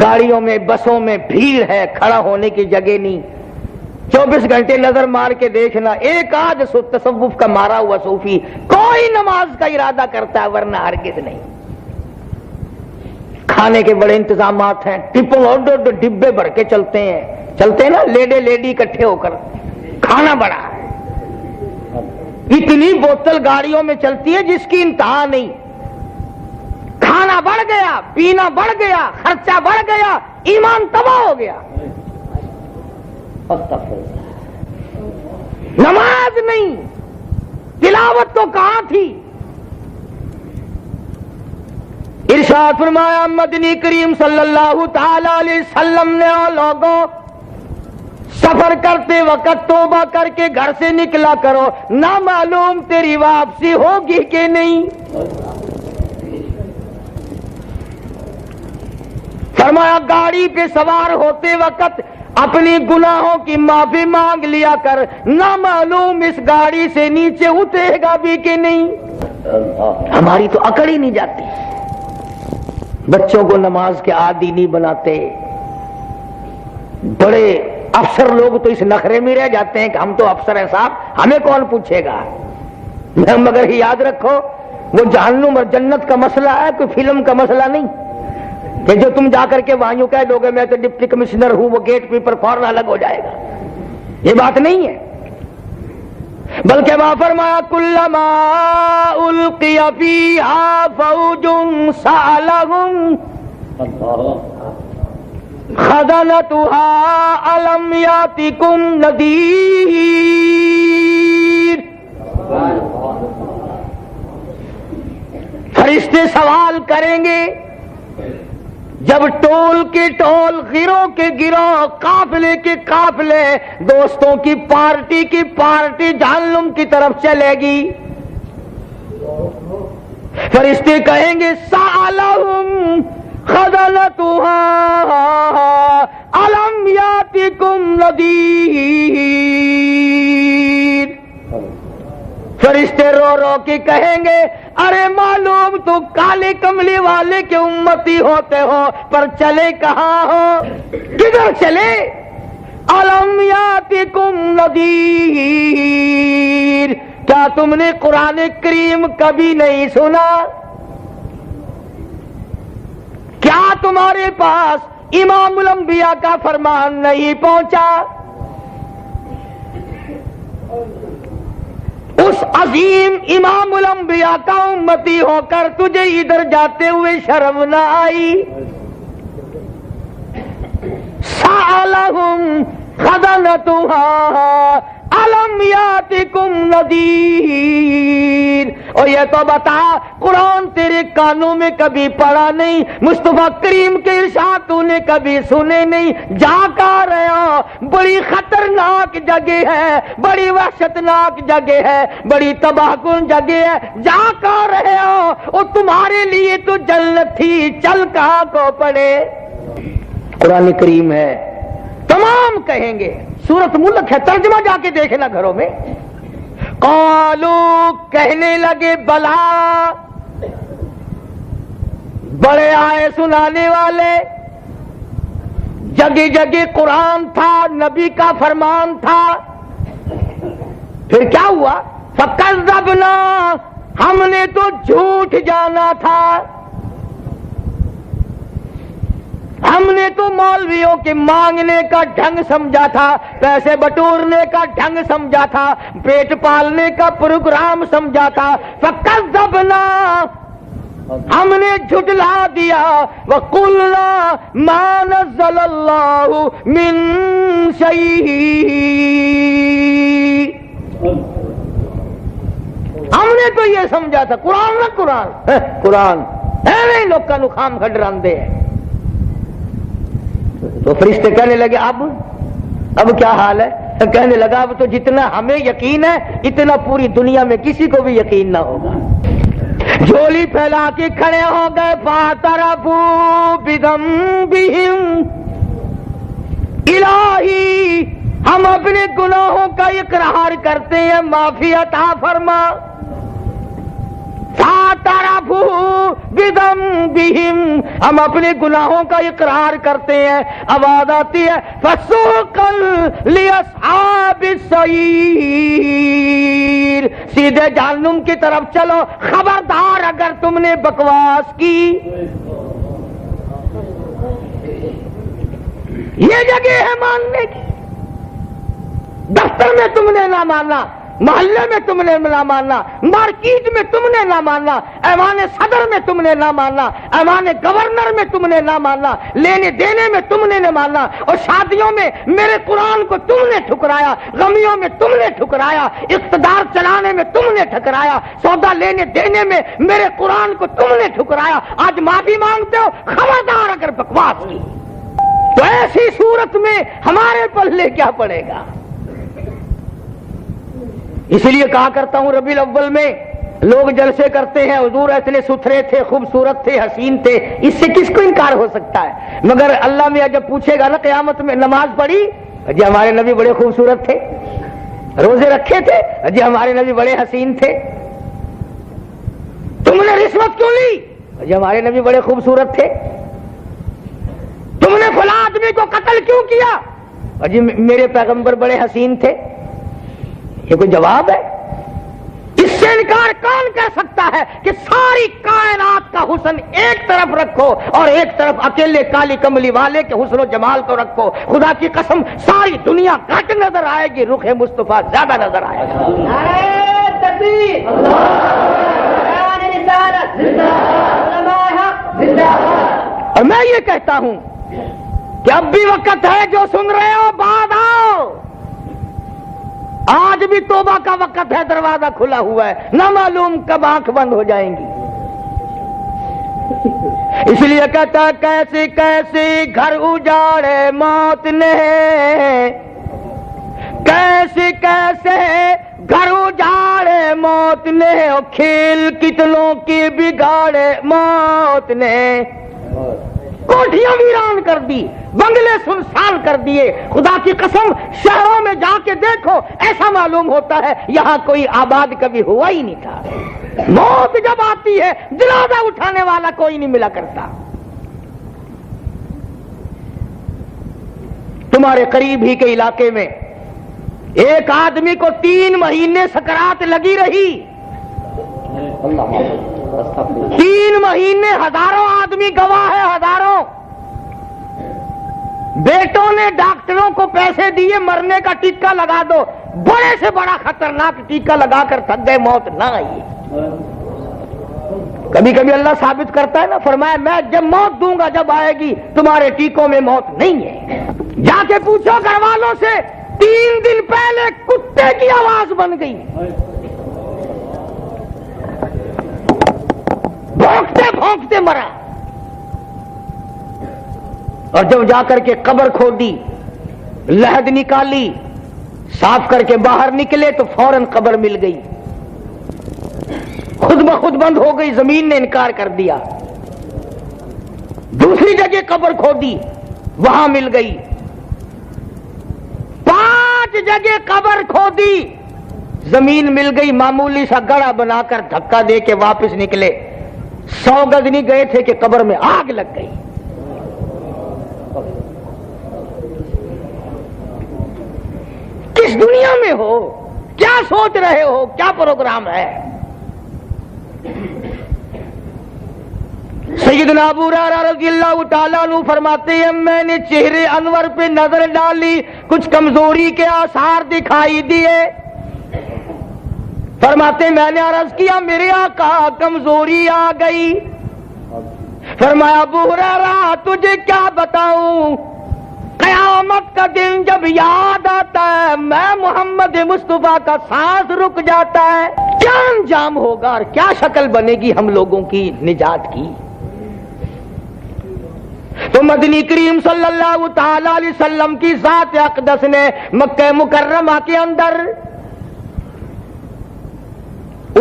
گاڑیوں میں بسوں میں بھیڑ ہے، کھڑا ہونے کی جگہ نہیں، 24 گھنٹے نظر مار کے دیکھنا۔ ایک آج تصوف کا مارا ہوا صوفی کوئی نماز کا ارادہ کرتا ہے، ورنہ ہرگز نہیں۔ کھانے کے بڑے انتظامات ہیں، ٹپوں اور ڈبے بھر کے چلتے ہیں نا، لیڈی اکٹھے ہو کر، کھانا بڑا ہے، اتنی بوتل گاڑیوں میں چلتی ہے جس کی انتہا نہیں۔ کھانا بڑھ گیا، پینا بڑھ گیا، خرچہ بڑھ گیا، ایمان تباہ ہو گیا۔ نماز نہیں، تلاوت تو کہاں تھی؟ ارشاد فرمایا مدنی کریم صلی اللہ تعالی علیہ وسلم نے، اور لوگوں سفر کرتے وقت توبہ کر کے گھر سے نکلا کرو، نہ معلوم تیری واپسی ہوگی کہ نہیں۔ فرمایا گاڑی پہ سوار ہوتے وقت اپنی گناہوں کی معافی مانگ لیا کر، نہ معلوم اس گاڑی سے نیچے اترے گا بھی کہ نہیں۔ ہماری تو عقل ہی نہیں جاتی، بچوں کو نماز کے عادی نہیں بناتے، بڑے افسر لوگ تو اس نخرے میں رہ جاتے ہیں کہ ہم تو افسر ہیں صاحب، ہمیں کون پوچھے گا۔ مگر یاد رکھو وہ جہنم اور جنت کا مسئلہ ہے، کوئی فلم کا مسئلہ نہیں کہ جو تم جا کر کے وہاں یوں کہہ دو گے میں تو ڈپٹی کمشنر ہوں، وہ گیٹ پر فوراً الگ ہو جائے گا، یہ بات نہیں ہے۔ بلکہ وہاں فرمایا کلما القی فیہا فوج سألہم خزنتها الم یاتکم نذیر۔ فرشتے سوال کریں گے جب ٹول کے ٹول، گروہ کے گروہ، قافلے کے قافلے، دوستوں کی پارٹی جہنم کی طرف چلے گی، فرشتے کہیں گے سألہم خزنتہا الم یاتکم نذیر۔ فرشتے رو رو کے کہیں گے ارے معلوم تو کالے کملی والے کے امتی ہوتے ہو، پر چلے کہاں ہو؟ کدھر چلے؟ الم یاتکم نذیر، کیا تم نے قرآن کریم کبھی نہیں سنا؟ کیا تمہارے پاس امام الانبیاء کا فرمان نہیں پہنچا؟ اس عظیم امام الانبیاء کا امتی ہو کر تجھے ادھر جاتے ہوئے شرم نہ آئی؟ سألہم خزنتہا الم یاتکم نذیر۔ اور یہ تو بتا قرآن تیرے کانوں میں کبھی پڑا نہیں، مصطفیٰ کریم کے ارشاد تو نے کبھی سنے نہیں، جا کر رہے ہو؟ بڑی خطرناک جگہ ہے، بڑی وحشتناک جگہ ہے، بڑی تباہ کن جگہ ہے، جا کر رہے ہو؟ اور تمہارے لیے تو جنت تھی، چل کہاں کو پڑے؟ قرآن کریم ہے، تمام کہیں گے، سورت ملک ہے، ترجمہ جا کے دیکھنا گھروں میں۔ قالو، کہنے لگے بلا، بڑے آئے سنانے والے، جگہ جگہ قرآن تھا، نبی کا فرمان تھا، پھر کیا ہوا؟ فکذبنا، ہم نے تو جھوٹ جانا تھا، ہم نے تو مولویوں کے مانگنے کا ڈھنگ سمجھا تھا، پیسے بٹورنے کا ڈھنگ سمجھا تھا، پیٹ پالنے کا پروگرام سمجھا تھا۔ فکذبنا، ہم نے جھٹلا دیا، وقلنا ما نزل اللہ من شیء، ہم نے تو یہ سمجھا تھا قرآن نہ قرآن نہیں، لوگ کا نخام کھڈران دے۔ تو فرشتے کہنے لگے اب کیا حال ہے؟ کہنے لگا اب تو جتنا ہمیں یقین ہے اتنا پوری دنیا میں کسی کو بھی یقین نہ ہوگا۔ جھولی پھیلا کے کھڑے ہو گئے، فاعترفوا بذنبہم، الہی ہم اپنے گناہوں کا اقرار کرتے ہیں، معافی عطا فرما۔ فاعترفوا بذنبہم، ہم اپنے گناہوں کا اقرار کرتے ہیں۔ آواز آتی ہے فسوقا لاصحاب السعیر، سیدھے جہنم کی طرف چلو، خبردار اگر تم نے بکواس کی۔ یہ جگہ ہے ماننے کی، دفتر میں تم نے نہ مانا، محلے میں تم نے نہ ماننا، مارکیٹ میں تم نے نہ ماننا، ایوان صدر میں تم نے نہ ماننا، ایوان گورنر میں تم نے نہ ماننا، لینے دینے میں تم نے نہ ماننا، اور شادیوں میں میرے قرآن کو تم نے ٹھکرایا، غمیوں میں تم نے ٹھکرایا، اقتدار چلانے میں تم نے ٹھکرایا، سودا لینے دینے میں میرے قرآن کو تم نے ٹھکرایا، آج معافی مانگتے ہو، خبردار اگر بکواس کی تو ایسی صورت میں ہمارے پلے کیا پڑے گا؟ اس لیے کہا کرتا ہوں ربیع الاول میں لوگ جلسے کرتے ہیں، حضور اتنے ستھرے تھے، خوبصورت تھے، حسین تھے، اس سے کس کو انکار ہو سکتا ہے؟ مگر اللہ میاں جب پوچھے گا نا قیامت میں نماز پڑھی؟ جی ہمارے نبی بڑے خوبصورت تھے۔ روزے رکھے تھے؟ جی ہمارے نبی بڑے حسین تھے۔ تم نے رشوت کیوں لی؟ جی ہمارے نبی بڑے خوبصورت تھے۔ تم نے فلاں آدمی کو قتل کیوں کیا؟ جی میرے پیغمبر بڑے حسین تھے۔ یہ کوئی جواب ہے؟ اس سے انکار کون کر سکتا ہے کہ ساری کائنات کا حسن ایک طرف رکھو اور ایک طرف اکیلے کالی کملی والے کے حسن و جمال کو رکھو؟ خدا کی قسم ساری دنیا گھٹ نظر آئے گی، رخ مصطفیٰ زیادہ نظر آئے گا۔ نعرہ تکبیر، نعرہ رسالت، علماء حق، اور میں یہ کہتا ہوں کہ اب بھی وقت ہے، جو سن رہے ہو بعد آؤ، آج بھی توبہ کا وقت ہے، دروازہ کھلا ہوا ہے، نہ معلوم کب آنکھ بند ہو جائیں گی۔ اس لیے کہتا کیسے کیسے گھر اجاڑے موت نے، کیسے کیسے گھر اجاڑے موت نے، کھیل کتنوں کی بگاڑے موت نے، کوٹھیاں ویران کر دی، بنگلے سنسان کر دیے۔ خدا کی قسم شہروں میں جا کے دیکھو، ایسا معلوم ہوتا ہے یہاں کوئی آباد کبھی ہوا ہی نہیں تھا۔ موت جب آتی ہے جنازہ اٹھانے والا کوئی نہیں ملا کرتا۔ تمہارے قریب ہی کے علاقے میں ایک آدمی کو 3 مہینے سکرات لگی رہی، 3 مہینے، ہزاروں آدمی گواہ ہے، ہزاروں۔ بیٹوں نے ڈاکٹروں کو پیسے دیے مرنے کا ٹیکہ لگا دو، بڑے سے بڑا خطرناک ٹیکہ لگا کر تھک گئے، موت نہ آئی۔ کبھی کبھی اللہ ثابت کرتا ہے نا، فرمایا میں جب موت دوں گا جب آئے گی، تمہارے ٹیکوں میں موت نہیں ہے۔ جا کے پوچھو گھر والوں سے، 3 دن پہلے کتے کی آواز بن گئی، بھونکتے بھونکتے مرا، اور جب جا کر کے قبر کھودی، لحد نکالی، صاف کر کے باہر نکلے تو فوراً قبر مل گئی، خود بخود بند ہو گئی، زمین نے انکار کر دیا۔ دوسری جگہ قبر کھودی، وہاں مل گئی، 5 جگہ قبر کھودی، زمین مل گئی، معمولی سا گڑھا بنا کر دھکا دے کے واپس نکلے، 100 گز نہیں گئے تھے کہ قبر میں آگ لگ گئی۔ کس دنیا میں ہو؟ کیا سوچ رہے ہو؟ کیا پروگرام ہے؟ سیدنا ابو ہریرہ رضی اللہ تعالیٰ عنہ فرماتے ہیں میں نے چہرے انور پہ نظر ڈالی، کچھ کمزوری کے آثار دکھائی دیے۔ فرماتے میں نے عرض کیا میرے آقا کمزوری آ گئی۔ فرمایا ابو ہریرہ تجھے کیا بتاؤں، قیامت کا دن جب یاد آتا ہے میں محمد مصطفیٰ کا سانس رک جاتا ہے، کیا انجام ہوگا اور کیا شکل بنے گی ہم لوگوں کی نجات کی۔ تو مدنی کریم صلی اللہ تعالی علیہ وسلم کی ذات اقدس نے مکہ مکرمہ کے اندر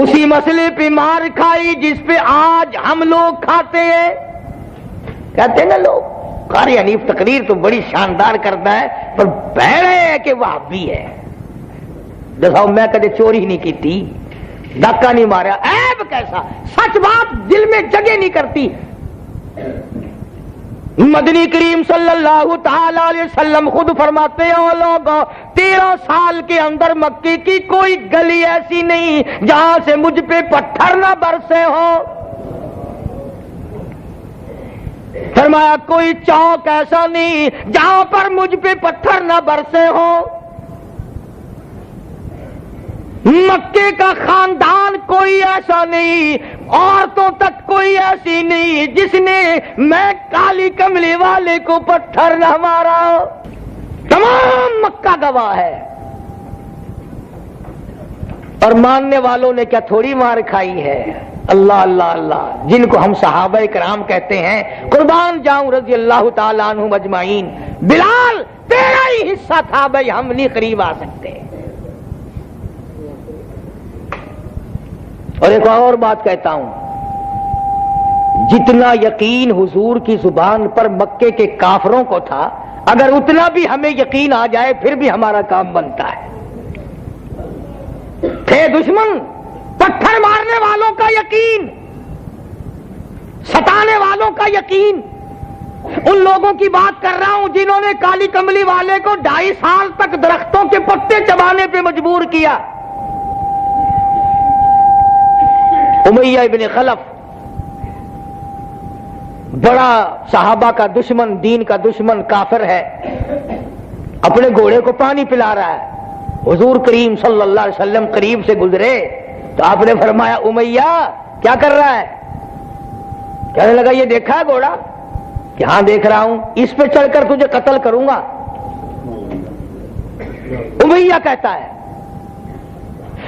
اسی مسئلے پہ مار کھائی جس پہ آج ہم لوگ کھاتے ہیں۔ کہتے ہیں نا لوگ قاری حنیف تقریر تو بڑی شاندار کرتا ہے پر بہرے ہے کہ وہ بھی ہے، دیکھو میں کدے چوری نہیں کی تھی، دھکا نہیں مارا، عیب کیسا، سچ بات دل میں جگہ نہیں کرتی۔ مدنی کریم صلی اللہ تعالی علیہ وسلم خود فرماتے ہیں او لوگوں 13 سال کے اندر مکے کی کوئی گلی ایسی نہیں جہاں سے مجھ پہ پتھر نہ برسے ہو۔ فرمایا کوئی چوک ایسا نہیں جہاں پر مجھ پہ پتھر نہ برسے ہو۔ مکے کا خاندان کوئی ایسا نہیں، عورتوں تک کوئی ایسی نہیں جس نے میں کالی کملی والے کو پتھر نہ مارا، تمام مکہ گواہ ہے۔ اور ماننے والوں نے کیا تھوڑی مار کھائی ہے۔ اللہ اللہ اللہ، جن کو ہم صحابہ کرام کہتے ہیں، قربان جاؤں رضی اللہ تعالیٰ عنہم اجمعین۔ بلال تیرا ہی حصہ تھا بھائی، ہم نہیں قریب آ سکتے۔ اور ایک اور بات کہتا ہوں، جتنا یقین حضور کی زبان پر مکے کے کافروں کو تھا، اگر اتنا بھی ہمیں یقین آ جائے پھر بھی ہمارا کام بنتا ہے۔ تھے دشمن، پتھر مارنے والوں کا یقین، ستانے والوں کا یقین، ان لوگوں کی بات کر رہا ہوں جنہوں نے کالی کملی والے کو 2.5 سال تک درختوں کے پتے چبانے پہ مجبور کیا۔ امیہ ابن خلف بڑا صحابہ کا دشمن، دین کا دشمن، کافر ہے، اپنے گھوڑے کو پانی پلا رہا ہے۔ حضور کریم صلی اللہ علیہ وسلم قریب سے گزرے تو آپ نے فرمایا امیہ کیا کر رہا ہے؟ کہنے لگا یہ دیکھا ہے گھوڑا؟ کہ ہاں دیکھ رہا ہوں، اس پہ چڑھ کر تجھے قتل کروں گا۔ امیہ کہتا ہے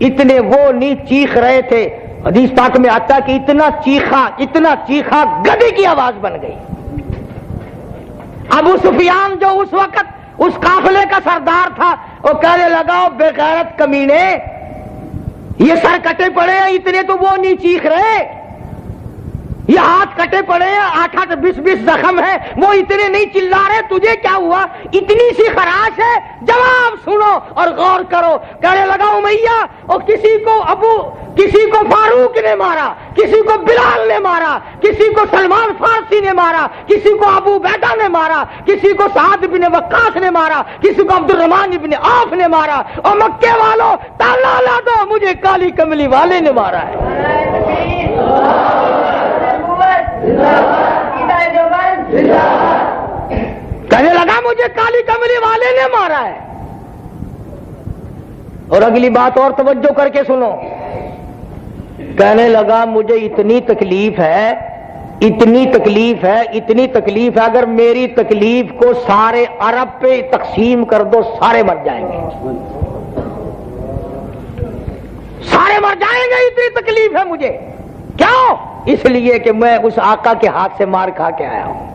اتنے وہ نہیں چیخ رہے تھے. حدیث پاک میں آتا کہ اتنا چیخا گدے کی آواز بن گئی. ابو سفیان جو اس وقت اس قافلے کا سردار تھا وہ کہنے لگا بے غیرت کمینے, یہ سر کٹے پڑے ہیں, اتنے تو وہ نہیں چیخ رہے, یہ ہاتھ کٹے پڑے ہیں, 8-20 زخم ہے, وہ اتنے نہیں چلا رہے, تجھے کیا ہوا, اتنی سی خراش ہے, جواب سنو اور غور کرو. کہنے لگا امیہ, اور کسی کو فاروق نے مارا, کسی کو بلال نے مارا, کسی کو سلمان فارسی نے مارا, کسی کو ابو عبیدہ نے مارا, کسی کو سعد بن وقاص نے مارا, کسی کو عبد الرحمن بن عوف نے مارا, اور مکے والوں تالا لا دو, مجھے کالی کملی والے نے مارا ہے. کہنے لگا مجھے کالی کملی والے نے مارا ہے. اور اگلی بات اور توجہ کر کے سنو. کہنے لگا مجھے اتنی تکلیف ہے, اگر میری تکلیف کو سارے عرب پہ تقسیم کر دو سارے مر جائیں گے, اتنی تکلیف ہے مجھے. کیوں؟ اس لیے کہ میں اس آقا کے ہاتھ سے مار کھا کے آیا ہوں.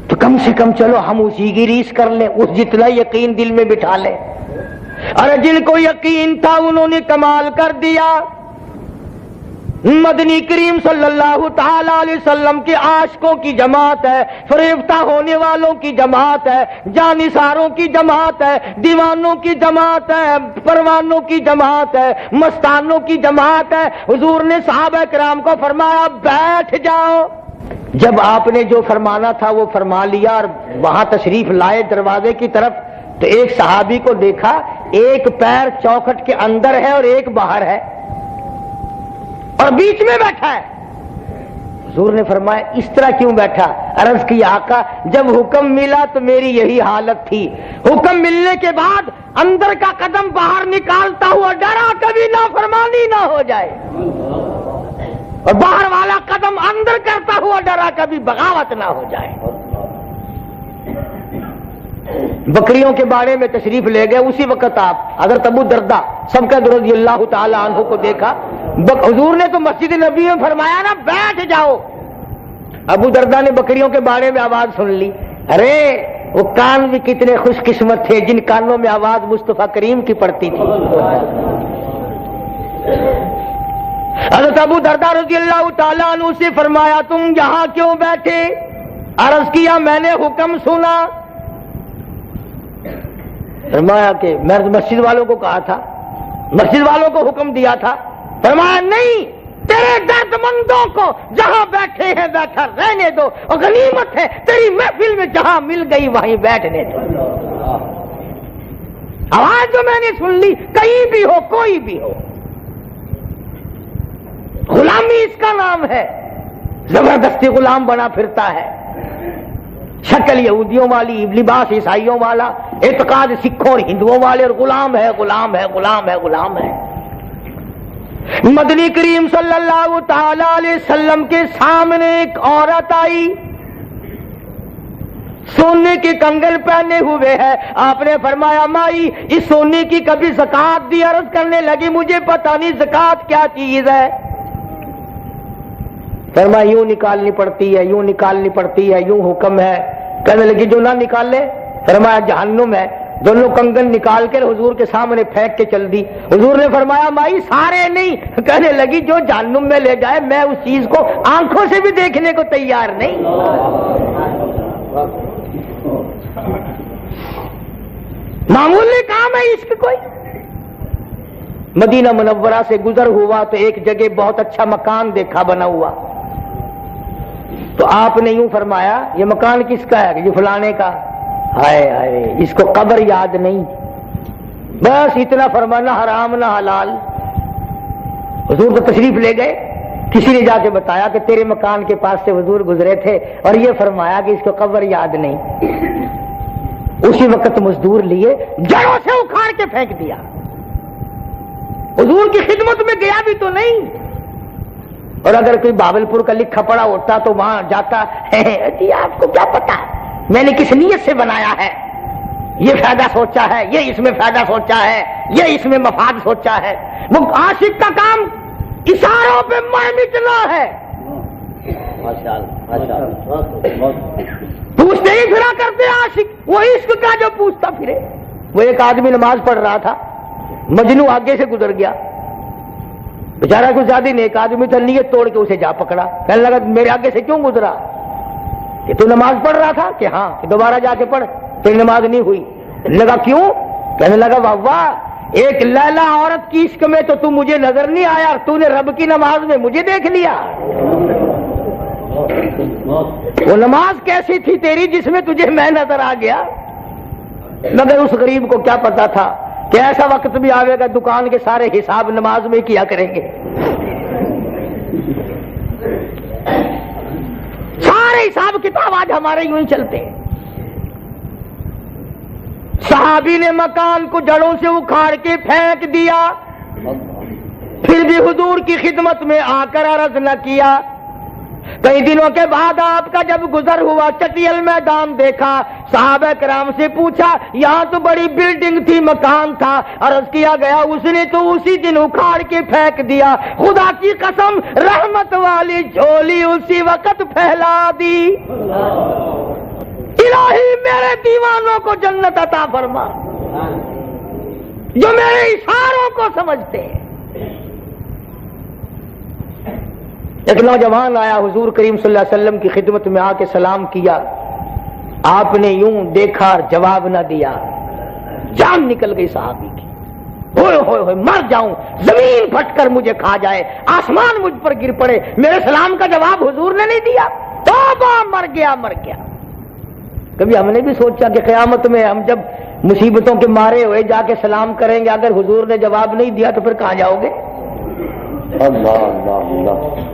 تو کم سے کم چلو ہم اسی کی ریس کر لیں, اس جتنا یقین دل میں بٹھا لیں. ارے جن کو یقین تھا انہوں نے کمال کر دیا. مدنی کریم صلی اللہ تعالی علیہ وسلم کے عاشقوں کی جماعت ہے, فریفتہ ہونے والوں کی جماعت ہے, جانثاروں کی جماعت ہے, دیوانوں کی جماعت ہے, پروانوں کی جماعت ہے, مستانوں کی جماعت ہے. حضور نے صحابہ کرام کو فرمایا بیٹھ جاؤ. جب آپ نے جو فرمانا تھا وہ فرما لیا اور وہاں تشریف لائے دروازے کی طرف, تو ایک صحابی کو دیکھا, ایک پیر چوکھٹ کے اندر ہے اور ایک باہر ہے اور بیچ میں بیٹھا ہے. حضور نے فرمایا اس طرح کیوں بیٹھا؟ عرض کی آقا جب حکم ملا تو میری یہی حالت تھی, حکم ملنے کے بعد اندر کا قدم باہر نکالتا ہوا ڈرا کبھی نافرمانی نہ ہو جائے, اور باہر والا قدم اندر کرتا ہوا ڈرا کبھی بغاوت نہ ہو جائے. بکریوں کے بارے میں تشریف لے گئے. اسی وقت آپ حضرت ابو دردہ سب کا رضی اللہ تعالی عنہ کو دیکھا. حضور نے تو مسجد نبی میں فرمایا نا بیٹھ جاؤ. ابو دردہ نے بکریوں کے بارے میں آواز سن لی. ارے وہ کان بھی کتنے خوش قسمت تھے جن کانوں میں آواز مصطفیٰ کریم کی پڑتی تھی. حضرت ابو دردہ رضی اللہ تعالی عنہ سے فرمایا تم یہاں کیوں بیٹھے؟ عرض کیا میں نے حکم سنا. فرمایا کہ میں مسجد والوں کو کہا تھا, مسجد والوں کو حکم دیا تھا. فرمایا نہیں, تیرے درد مندوں کو جہاں بیٹھے ہیں بیٹھا رہنے دو, اور غنیمت ہے تیری محفل میں جہاں مل گئی وہیں بیٹھنے دو. آواز جو میں نے سن لی, کہیں بھی ہو کوئی بھی ہو, غلامی اس کا نام ہے. زبردستی غلام بنا پھرتا ہے, شکل یہودیوں والی, لباس عیسائیوں والا, اعتقاد سکھوں اور ہندوؤں والے, اور غلام ہے غلام ہے غلام ہے غلام ہے. مدنی کریم صلی اللہ تعالی علیہ وسلم کے سامنے ایک عورت آئی, سونے کے کنگن پہنے ہوئے ہے. آپ نے فرمایا مائی اس سونے کی کبھی زکات دی؟ عرض کرنے لگی مجھے پتہ نہیں زکات کیا چیز ہے. فرمایا یوں نکالنی پڑتی ہے, یوں نکالنی پڑتی ہے, یوں حکم ہے. کہنے لگی جو نہ نکالے؟ فرمایا جہنم ہے. دونوں کنگن نکال کر حضور کے سامنے پھینک کے چل دی. حضور نے فرمایا مائی سارے نہیں. کہنے لگی جو جہنم میں لے جائے میں اس چیز کو آنکھوں سے بھی دیکھنے کو تیار نہیں. معمولی کام ہے عشق کوئی. مدینہ منورہ سے گزر ہوا تو ایک جگہ بہت اچھا مکان دیکھا بنا ہوا, تو آپ نے یوں فرمایا یہ مکان کس کا ہے؟ یہ فلانے کا. ہائے ہائے اس کو قبر یاد نہیں, بس اتنا فرمانا حرام نہ حلال. حضور کو تشریف لے گئے, کسی نے جا کے بتایا کہ تیرے مکان کے پاس سے حضور گزرے تھے اور یہ فرمایا کہ اس کو قبر یاد نہیں. اسی وقت مزدور لیے جڑوں سے اکھاڑ کے پھینک دیا. حضور کی خدمت میں گیا بھی تو نہیں, اور اگر کوئی بابلپور کا لکھا پڑا ہوتا تو وہاں جاتا جی آپ کو کیا پتا میں نے کس نیت سے بنایا ہے. یہ فائدہ سوچا ہے، یہ اس میں فائدہ سوچا ہے، یہ اس میں مفاد سوچا ہے. وہ عاشق کا کام اشاروں پہ مر مٹنا ہے. پوچھتے ہی پھرا کرتے عاشق، وہ عشق کا جو پوچھتا پھرے. وہ ایک آدمی نماز پڑھ رہا تھا، مجنو آگے سے گزر گیا، بیچارہ کوئی زیادہ نیک آدمی تھا، نیت توڑ کے اسے جا پکڑا. کہنے لگا میرے آگے سے کیوں گزرا؟ کہ تو نماز پڑھ رہا تھا؟ کہ ہاں. کہ دوبارہ جا کے پڑھ، پھر نماز نہیں ہوئی. لگا کیوں؟ کہنے لگا واہ واہ، ایک لیلا عورت کی عشق میں تو مجھے نظر نہیں آیا، اور تو نے رب کی نماز میں مجھے دیکھ لیا. وہ نماز کیسی تھی تیری جس میں تجھے میں نظر آ گیا؟ مگر اس غریب کو کیا پتا تھا کہ ایسا وقت بھی آئے گا دکان کے سارے حساب نماز میں کیا کریں گے. سارے حساب کتاب آج ہمارے یوں ہی چلتے ہیں. صحابی نے مکان کو جڑوں سے اکھاڑ کے پھینک دیا، پھر بھی حضور کی خدمت میں آ کر عرض نہ کیا. کئی دنوں کے بعد آپ کا جب گزر ہوا چٹیل میدان دیکھا، صحابہ کرام سے پوچھا یہاں تو بڑی بلڈنگ تھی، مکان تھا. عرض کیا گیا اس نے تو اسی دن اکھاڑ کے پھینک دیا. خدا کی قسم رحمت والی جھولی اسی وقت پھیلا دی. الہی میرے دیوانوں کو جنت عطا فرما جو میرے اشاروں کو سمجھتے ہیں. ایک نوجوان آیا، حضور کریم صلی اللہ علیہ وسلم کی خدمت میں آ کے سلام کیا. آپ نے یوں دیکھا اور جواب نہ دیا. جان نکل گئی صحابی کی. ہوئے ہوئے ہوئے مر جاؤں، زمین پھٹ کر مجھے کھا جائے، آسمان مجھ پر گر پڑے، میرے سلام کا جواب حضور نے نہیں دیا. توبہ، مر گیا مر گیا. کبھی ہم نے بھی سوچا کہ قیامت میں ہم جب مصیبتوں کے مارے ہوئے جا کے سلام کریں گے، اگر حضور نے جواب نہیں دیا تو پھر کہاں جاؤ گے؟ اللہ اللہ اللہ.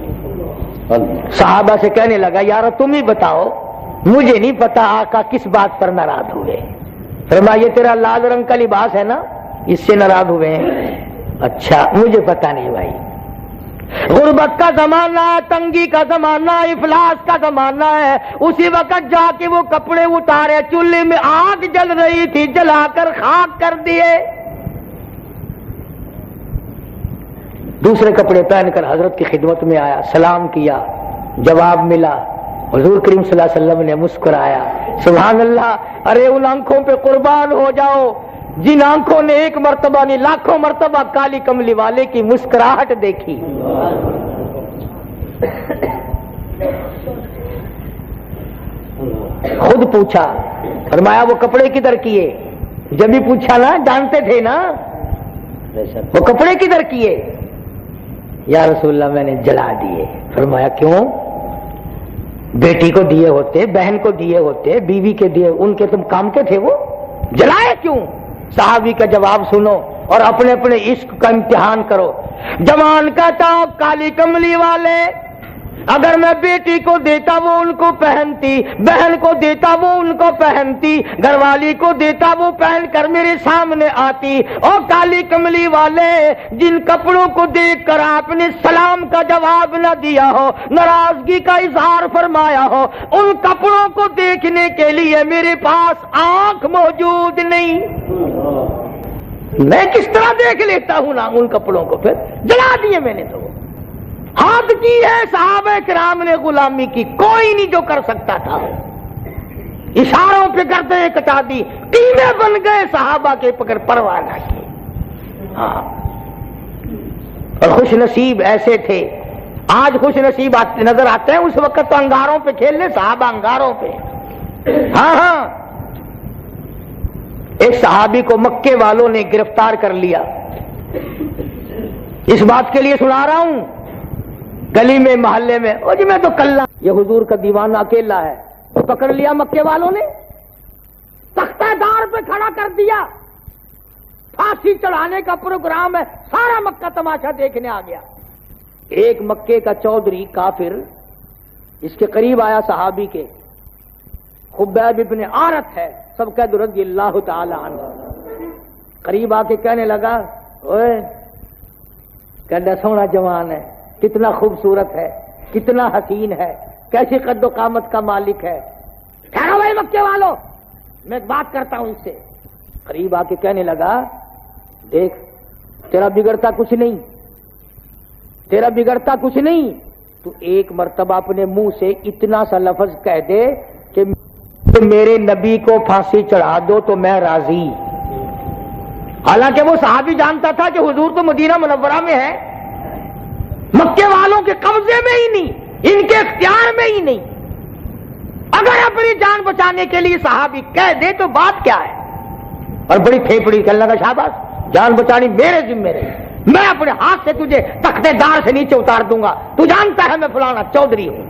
صحابہ سے کہنے لگا یار تم ہی بتاؤ، مجھے نہیں پتا آقا کس بات پر ناراض ہوئے. فرمایا یہ تیرا لال رنگ کا لباس ہے نا، اس سے ناراض ہوئے ہیں. اچھا مجھے پتا نہیں بھائی. غربت کا زمانہ ہے، تنگی کا زمانہ ہے، افلاس کا زمانہ ہے. اسی وقت جا کے وہ کپڑے اتارے، چولہے میں آگ جل رہی تھی، جلا کر خاک کر دیے. دوسرے کپڑے پہن کر حضرت کی خدمت میں آیا، سلام کیا، جواب ملا. حضور کریم صلی اللہ علیہ وسلم نے مسکرایا. سبحان اللہ. ارے ان آنکھوں پہ قربان ہو جاؤ جن آنکھوں نے ایک مرتبہ نہیں لاکھوں مرتبہ کالی کملی والے کی مسکراہٹ دیکھی. خود پوچھا، فرمایا وہ کپڑے کدھر کیے؟ جب بھی پوچھا نا جانتے تھے نا، وہ کپڑے کدھر کیے؟ یا رسول اللہ میں نے جلا دیے. فرمایا کیوں؟ بیٹی کو دیے ہوتے، بہن کو دیے ہوتے، بیوی کے دیے، ان کے تم کام کے تھے، وہ جلائے کیوں؟ صحابی کا جواب سنو اور اپنے اپنے عشق کا امتحان کرو. جوان کہتا ہوں کالی کملی والے، اگر میں بیٹی کو دیتا وہ ان کو پہنتی، بہن کو دیتا وہ ان کو پہنتی، گھر والی کو دیتا وہ پہن کر میرے سامنے آتی. اور کالی کملی والے، جن کپڑوں کو دیکھ کر آپ نے سلام کا جواب نہ دیا ہو، ناراضگی کا اظہار فرمایا ہو، ان کپڑوں کو دیکھنے کے لیے میرے پاس آنکھ موجود نہیں. میں کس طرح دیکھ لیتا ہوں نا ان کپڑوں کو؟ پھر جلا دیے میں نے. تو حد کی ہے صحابہ کرام نے غلامی کی، کوئی نہیں جو کر سکتا تھا. اشاروں پہ گردنیں کٹا دی، قیمے بن گئے صحابہ کے پکڑ پرواہ نہ کی. ہاں، اور خوش نصیب ایسے تھے. آج خوش نصیب نظر آتے ہیں، اس وقت تو انگاروں پہ کھیل لے صحابہ، انگاروں پہ. ہاں ہاں، ایک صحابی کو مکے والوں نے گرفتار کر لیا. اس بات کے لیے سنا رہا ہوں، گلی میں محلے میں، او جی میں تو کلّا، یہ حضور کا دیوانہ اکیلا ہے. تو پکڑ لیا مکے والوں نے، تختہ دار پہ کھڑا کر دیا. پھانسی چڑھانے کا پروگرام ہے، سارا مکہ تماشا دیکھنے آ گیا. ایک مکے کا چودھری کافر اس کے قریب آیا صحابی کے، خبیب ابن عارت ہے، سب کہہ دو رضی اللہ تعالی عنہ. قریب آ کے کہنے لگا، اوئے کہنا سونا جوان ہے، کتنا خوبصورت ہے، کتنا حسین ہے، کیسی قد و قامت کا مالک ہے. ٹھہرو بھائی مکے والوں، میں بات کرتا ہوں اس سے. قریب آ کے کہنے لگا دیکھ تیرا بگڑتا کچھ نہیں، تیرا بگڑتا کچھ نہیں، تو ایک مرتبہ اپنے منہ سے اتنا سا لفظ کہہ دے کہ میرے نبی کو پھانسی چڑھا دو تو میں راضی۔ حالانکہ وہ صحابی جانتا تھا کہ حضور تو مدینہ منورہ میں ہے، مکے والوں کے قبضے میں ہی نہیں، ان کے اختیار میں ہی نہیں۔ اگر اپنی جان بچانے کے لیے صحابی کہہ دے تو بات کیا ہے؟ اور بڑی پھیپڑی کہ اللہ کا شاباش، جان بچانی میرے ذمہ رہی، میں اپنے ہاتھ سے تجھے تختے دار سے نیچے اتار دوں گا، تو جانتا ہے میں فلانا چودھری ہوں۔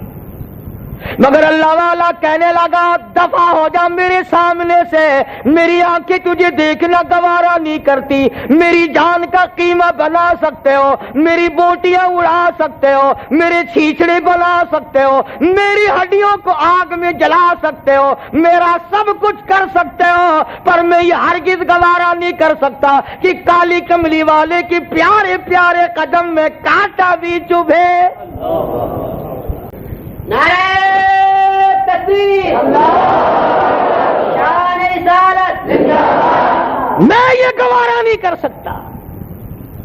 مگر اللہ والا کہنے لگا دفع ہو جا میرے سامنے سے، میری آنکھیں تجھے دیکھنا گوارا نہیں کرتی، میری جان کا قیمہ بنا سکتے ہو، میری بوٹیاں اڑا سکتے ہو، میرے چھیچڑے بنا سکتے ہو، میری ہڈیوں کو آگ میں جلا سکتے ہو، میرا سب کچھ کر سکتے ہو، پر میں یہ ہرگز گوارا نہیں کر سکتا کہ کالی کملی والے کی پیارے پیارے قدم میں کانٹا بھی چبھے۔ نعرہ تکبیر، شان رسالت، میں یہ گوارا نہیں کر سکتا۔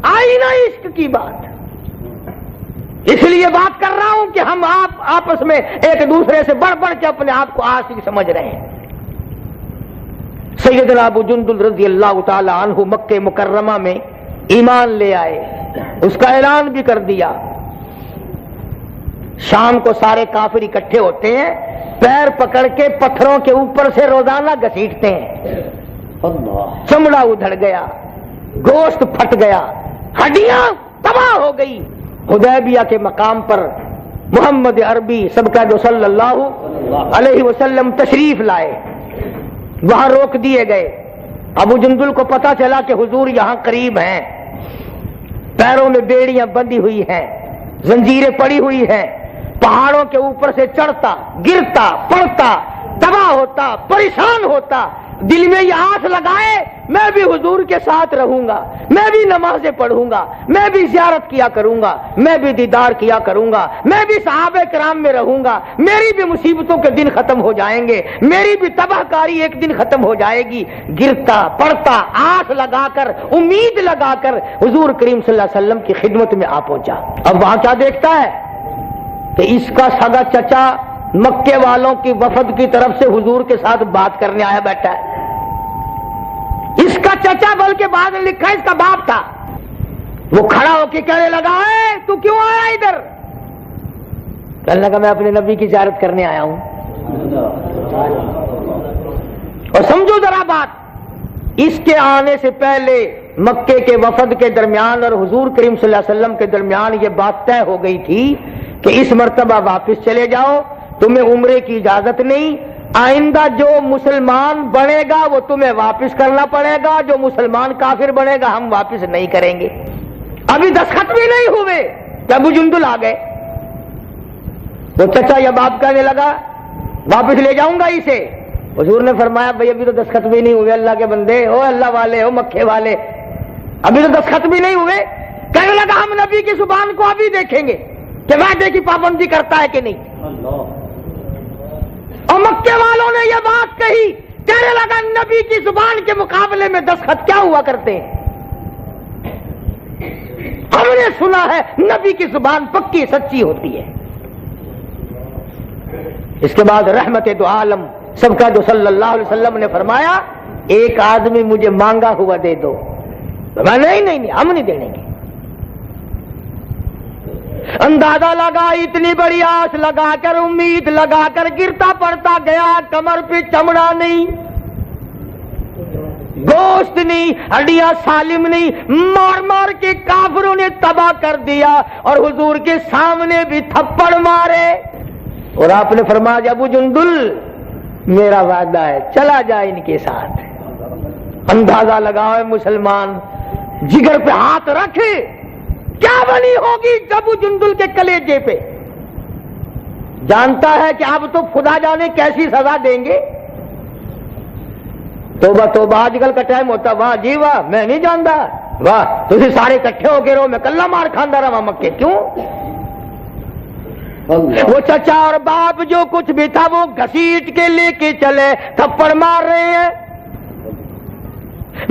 آئینہ عشق کی بات، اس لیے بات کر رہا ہوں کہ ہم آپ آپس میں ایک دوسرے سے بڑھ بڑھ کے اپنے آپ کو عاشق سمجھ رہے ہیں۔ سیدنا ابو جندل رضی اللہ تعالی عنہ مکہ مکرمہ میں ایمان لے آئے، اس کا اعلان بھی کر دیا۔ شام کو سارے کافر اکٹھے ہوتے ہیں، پیر پکڑ کے پتھروں کے اوپر سے روزانہ گھسیٹتے ہیں، چمڑا ادھڑ گیا، گوشت پھٹ گیا، ہڈیاں تباہ ہو گئی۔ حدیبیہ کے مقام پر محمد عربی سبقہ صلی اللہ علیہ وسلم تشریف لائے، وہاں روک دیے گئے۔ ابو جندل کو پتا چلا کہ حضور یہاں قریب ہیں، پیروں میں بیڑیاں بندھی ہوئی ہیں، زنجیریں پڑی ہوئی ہیں، پہاڑوں کے اوپر سے چڑھتا، گرتا، پڑتا، تباہ ہوتا، پریشان ہوتا، دل میں یہ آس لگائے میں بھی حضور کے ساتھ رہوں گا، میں بھی نمازیں پڑھوں گا، میں بھی زیارت کیا کروں گا، میں بھی دیدار کیا کروں گا، میں بھی صحابہ کرام میں رہوں گا، میری بھی مصیبتوں کے دن ختم ہو جائیں گے، میری بھی تباہ کاری ایک دن ختم ہو جائے گی۔ گرتا پڑتا آس لگا کر، امید لگا کر حضور کریم صلی اللہ علیہ وسلم کی خدمت میں آ پہنچا۔ اب وہاں کیا دیکھتا ہے کہ اس کا سگا چچا مکے والوں کی وفد کی طرف سے حضور کے ساتھ بات کرنے آیا بیٹھا ہے۔ اس کا چچا بلکہ بعد میں لکھا اس کا باپ تھا۔ وہ کھڑا ہو کے کہنے لگا اے تو کیوں آیا ادھر؟ کہنے لگا میں اپنے نبی کی زیارت کرنے آیا ہوں۔ اور سمجھو ذرا بات، اس کے آنے سے پہلے مکے کے وفد کے درمیان اور حضور کریم صلی اللہ علیہ وسلم کے درمیان یہ بات طے ہو گئی تھی کہ اس مرتبہ واپس چلے جاؤ، تمہیں عمرے کی اجازت نہیں، آئندہ جو مسلمان بنے گا وہ تمہیں واپس کرنا پڑے گا، جو مسلمان کافر بنے گا ہم واپس نہیں کریں گے۔ ابھی دستخط بھی نہیں ہوئے کہ ابو جندل آ گئے۔ وہ چچا یا باپ کہنے لگا واپس لے جاؤں گا اسے۔ حضور نے فرمایا بھائی ابھی تو دستخط بھی نہیں ہوئے، اللہ کے بندے ہو، اللہ والے ہو، مکے والے، ابھی تو دستخط بھی نہیں ہوئے۔ کہنے لگا ہم نبی کی زبان کو ابھی دیکھیں گے کہ وعدے کی پابندی کرتا ہے کہ نہیں۔ اور مکے والوں نے یہ بات کہی، کہنے لگا نبی کی زبان کے مقابلے میں دستخط کیا ہوا کرتے ہیں؟ ہم نے سنا ہے نبی کی زبان پکی سچی ہوتی ہے۔ اس کے بعد رحمت دو عالم سب کا جو صلی اللہ علیہ وسلم نے فرمایا ایک آدمی مجھے مانگا ہوا دے دو۔ میں نہیں ہم نہیں دینے گے۔ اندازہ لگا، اتنی بڑی آس لگا کر، امید لگا کر گرتا پڑتا گیا، کمر پہ چمڑا نہیں، گوشت نہیں، ہڈیاں سالم نہیں، مار مار کے کافروں نے تباہ کر دیا اور حضور کے سامنے بھی تھپڑ مارے۔ اور آپ نے فرمایا ابو جندل میرا وعدہ ہے چلا جائے ان کے ساتھ۔ اندازہ لگاؤ مسلمان، جگر پہ ہاتھ رکھے، کیا بنی ہوگی ابو جندل کے کلیجے پہ؟ جانتا ہے کہ اب تو خدا جانے کیسی سزا دیں گے۔ توبہ توبہ، آج کل کا ٹائم ہوتا واہ جی واہ میں نہیں جانتا، واہ تھی سارے کٹھے ہو کے رہو، میں کلہ مار کھاندہ رہا مکے۔ کیوں؟ وہ چچا اور باپ جو کچھ بھی تھا وہ گھسیٹ کے لے کے چلے، تھپڑ مار رہے ہیں۔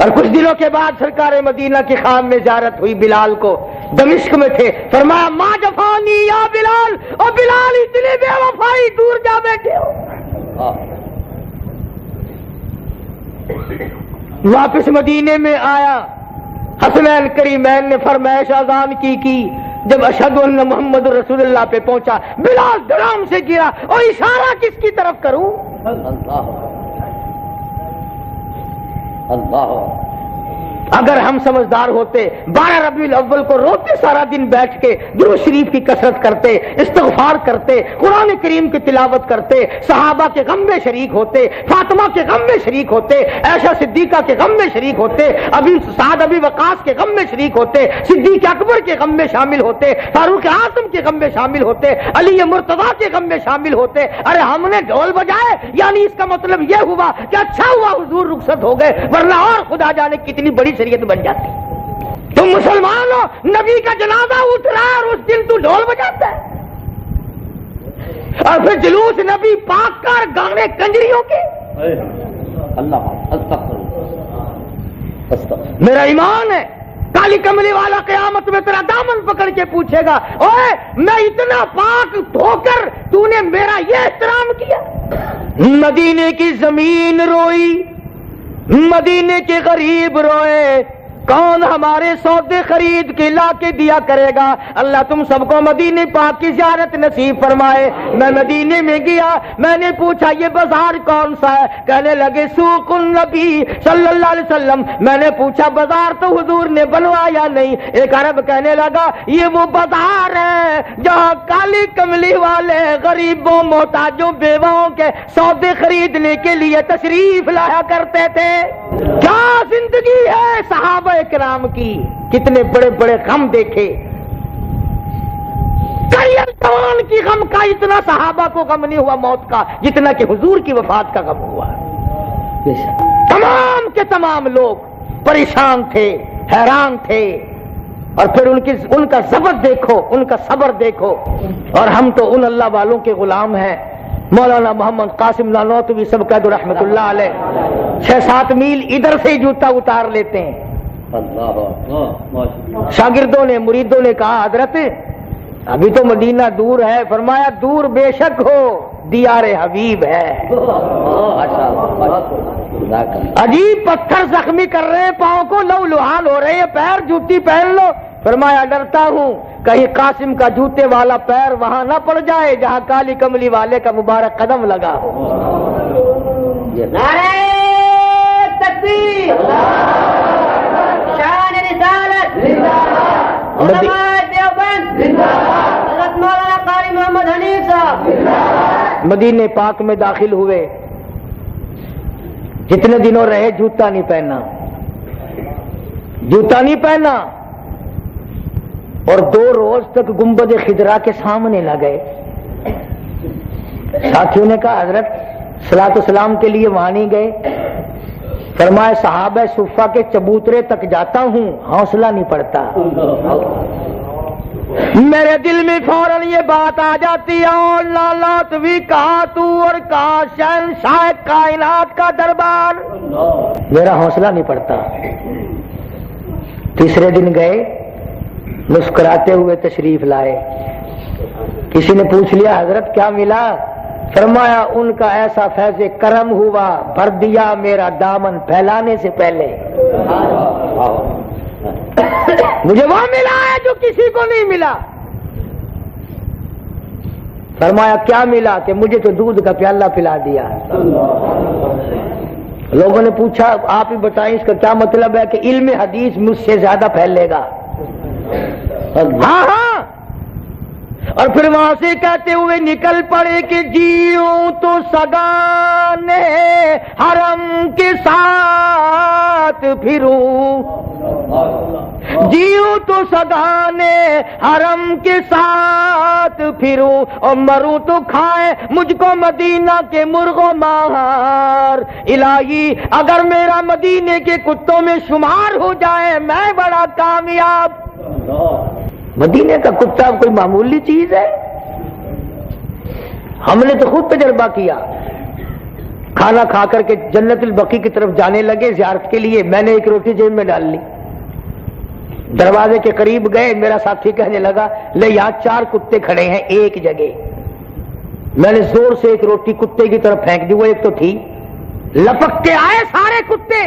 اور کچھ دنوں کے بعد سرکار مدینہ کی خام میں زیارت ہوئی بلال کو، دمشق میں تھے، فرمایا ما جفانی یا بلال، اور بلال اتنی بے وفائی، دور جا بیٹھے ہو۔ واپس مدینے میں آیا، حسنین کریمین نے فرمائش اذان کی، جب اشہد ان محمد رسول اللہ پہ پہنچا، بلال دھڑام سے گرا، اور اشارہ کس کی طرف کروں؟ اللہ اگر ہم سمجھدار ہوتے 12 ربیع الاول کو روتے سارا دن بیٹھ کے درود شریف کی کثرت کرتے، استغفار کرتے، قرآن کریم کی تلاوت کرتے، صحابہ کے غم میں شریک ہوتے، فاطمہ کے غم میں شریک ہوتے، عائشہ صدیقہ کے غم میں شریک ہوتے، سعد ابی وقاص کے غم میں شریک ہوتے، صدیق اکبر کے غم میں شامل ہوتے، فاروق اعظم کے غم میں شامل ہوتے، علی مرتضیٰ کے غم میں شامل ہوتے۔ ارے ہم نے ڈھول بجائے، یعنی اس کا مطلب یہ ہوا کہ اچھا ہوا حضور رخصت ہو گئے، ورنہ اور خدا جانے کتنی بڑی شریعت بن جاتی۔ تم مسلمان ہو، نبی کا جنازہ اٹھ رہا ہے اور اس دن تو ڈھول بجاتا ہے، اور پھر جلوس نبی پاک کا اور گانے کنجریوں کے۔ میرا ایمان ہے کالی کملی والا قیامت میں تیرا دامن پکڑ کے پوچھے گا، اوے میں اتنا پاک ہو کر تو نے میرا یہ احترام کیا؟ مدینے کی زمین روئی، مدینے کے غریب روئے، کون ہمارے سودے خرید کے لا کے دیا کرے گا؟ اللہ تم سب کو مدینے پاک کی زیارت نصیب فرمائے۔ میں مدینے میں گیا، میں نے پوچھا یہ بازار کون سا ہے؟ کہنے لگے سوق النبی صلی اللہ علیہ وسلم۔ میں نے پوچھا بازار تو حضور نے بنوایا نہیں؟ ایک عرب کہنے لگا یہ وہ بازار ہے جہاں کالی کملی والے غریبوں محتاجوں بیواؤں کے سودے خریدنے کے لیے تشریف لایا کرتے تھے۔ کیا زندگی ہے صحابہ کرام کی، کتنے بڑے بڑے غم دیکھے، کئی کی غم کا اتنا صحابہ کو غم نہیں ہوا موت کا جتنا کہ حضور کی وفات کا غم ہوا۔ تمام کے تمام لوگ پریشان تھے، حیران تھے، اور پھر ان کا صبر دیکھو، ان کا صبر دیکھو۔ اور ہم تو ان اللہ والوں کے غلام ہیں۔ مولانا محمد قاسم نانوتوی سب کا رحمت اللہ علیہ 6-7 میل ادھر سے جوتا اتار لیتے ہیں۔ شاگردوں نے، مریدوں نے کہا حضرت ابھی تو مدینہ دور ہے، فرمایا دور بے شک ہو، دیار حبیب ہے۔ عجیب پتھر زخمی کر رہے ہیں پاؤں کو، لو لہان ہو رہے ہیں پیر، جوتی پہن لو۔ فرمایا ڈرتا ہوں کہیں قاسم کا جوتے والا پیر وہاں نہ پڑ جائے جہاں کالی کملی والے کا مبارک قدم لگا ہو۔ نعرہ تکبیر، شان رسالت، علماء دیوبند، حضرت مولانا قاری محمد حنیف صاحب مدینے پاک میں داخل ہوئے، جتنے دنوں رہے جوتا نہیں پہننا، جوتا نہیں پہننا، اور 2 روز تک گنبد خضرا کے سامنے نہ گئے۔ ساتھیوں نے کہا حضرت صلاۃ و سلام کے لیے وہاں نہیں گئے؟ فرمایا صحابہ صفہ کے چبوترے تک جاتا ہوں، حوصلہ نہیں پڑتا۔ میرے دل میں فوراً یہ بات آ جاتی ہے، اور لالات بھی کہا تو اور کہا شہنشاہ کائنات کا دربار، میرا حوصلہ نہیں پڑتا۔ تیسرے دن گئے، مسکراتے ہوئے تشریف لائے۔ کسی نے پوچھ لیا حضرت کیا ملا؟ فرمایا ان کا ایسا فیض کرم ہوا، بھر دیا میرا دامن پھیلانے سے پہلے۔ مجھے وہ ملا ہے جو کسی کو نہیں ملا۔ فرمایا کیا ملا؟ کہ مجھے تو دودھ کا پیالہ پلا دیا۔ لوگوں نے پوچھا آپ ہی بتائیں اس کا کیا مطلب ہے؟ کہ علم حدیث مجھ سے زیادہ پھیلے گا۔ ہاں ہاں، اور پھر وہاں سے کہتے ہوئے نکل پڑے کہ جیوں تو سگانے حرم کے ساتھ پھروں، جیوں تو سگانے حرم کے ساتھ پھروں، اور مروں تو کھائے مجھ کو مدینہ کے مرغ و ماہر۔ الہی اگر میرا مدینے کے کتوں میں شمار ہو جائے میں بڑا کامیاب۔ مدینے کا کتا کوئی معمولی چیز ہے؟ ہم نے تو خود تجربہ کیا، کھانا کھا کر کے جنت البقیع کی طرف جانے لگے زیارت کے لیے. میں نے ایک روٹی جیب میں ڈال لی. دروازے کے قریب گئے, میرا ساتھی کہنے لگا لے یہاں 4 کتے کھڑے ہیں ایک جگہ. میں نے زور سے ایک روٹی کتے کی طرف پھینک دی, وہ ایک تو تھی. لپک کے آئے سارے کتے,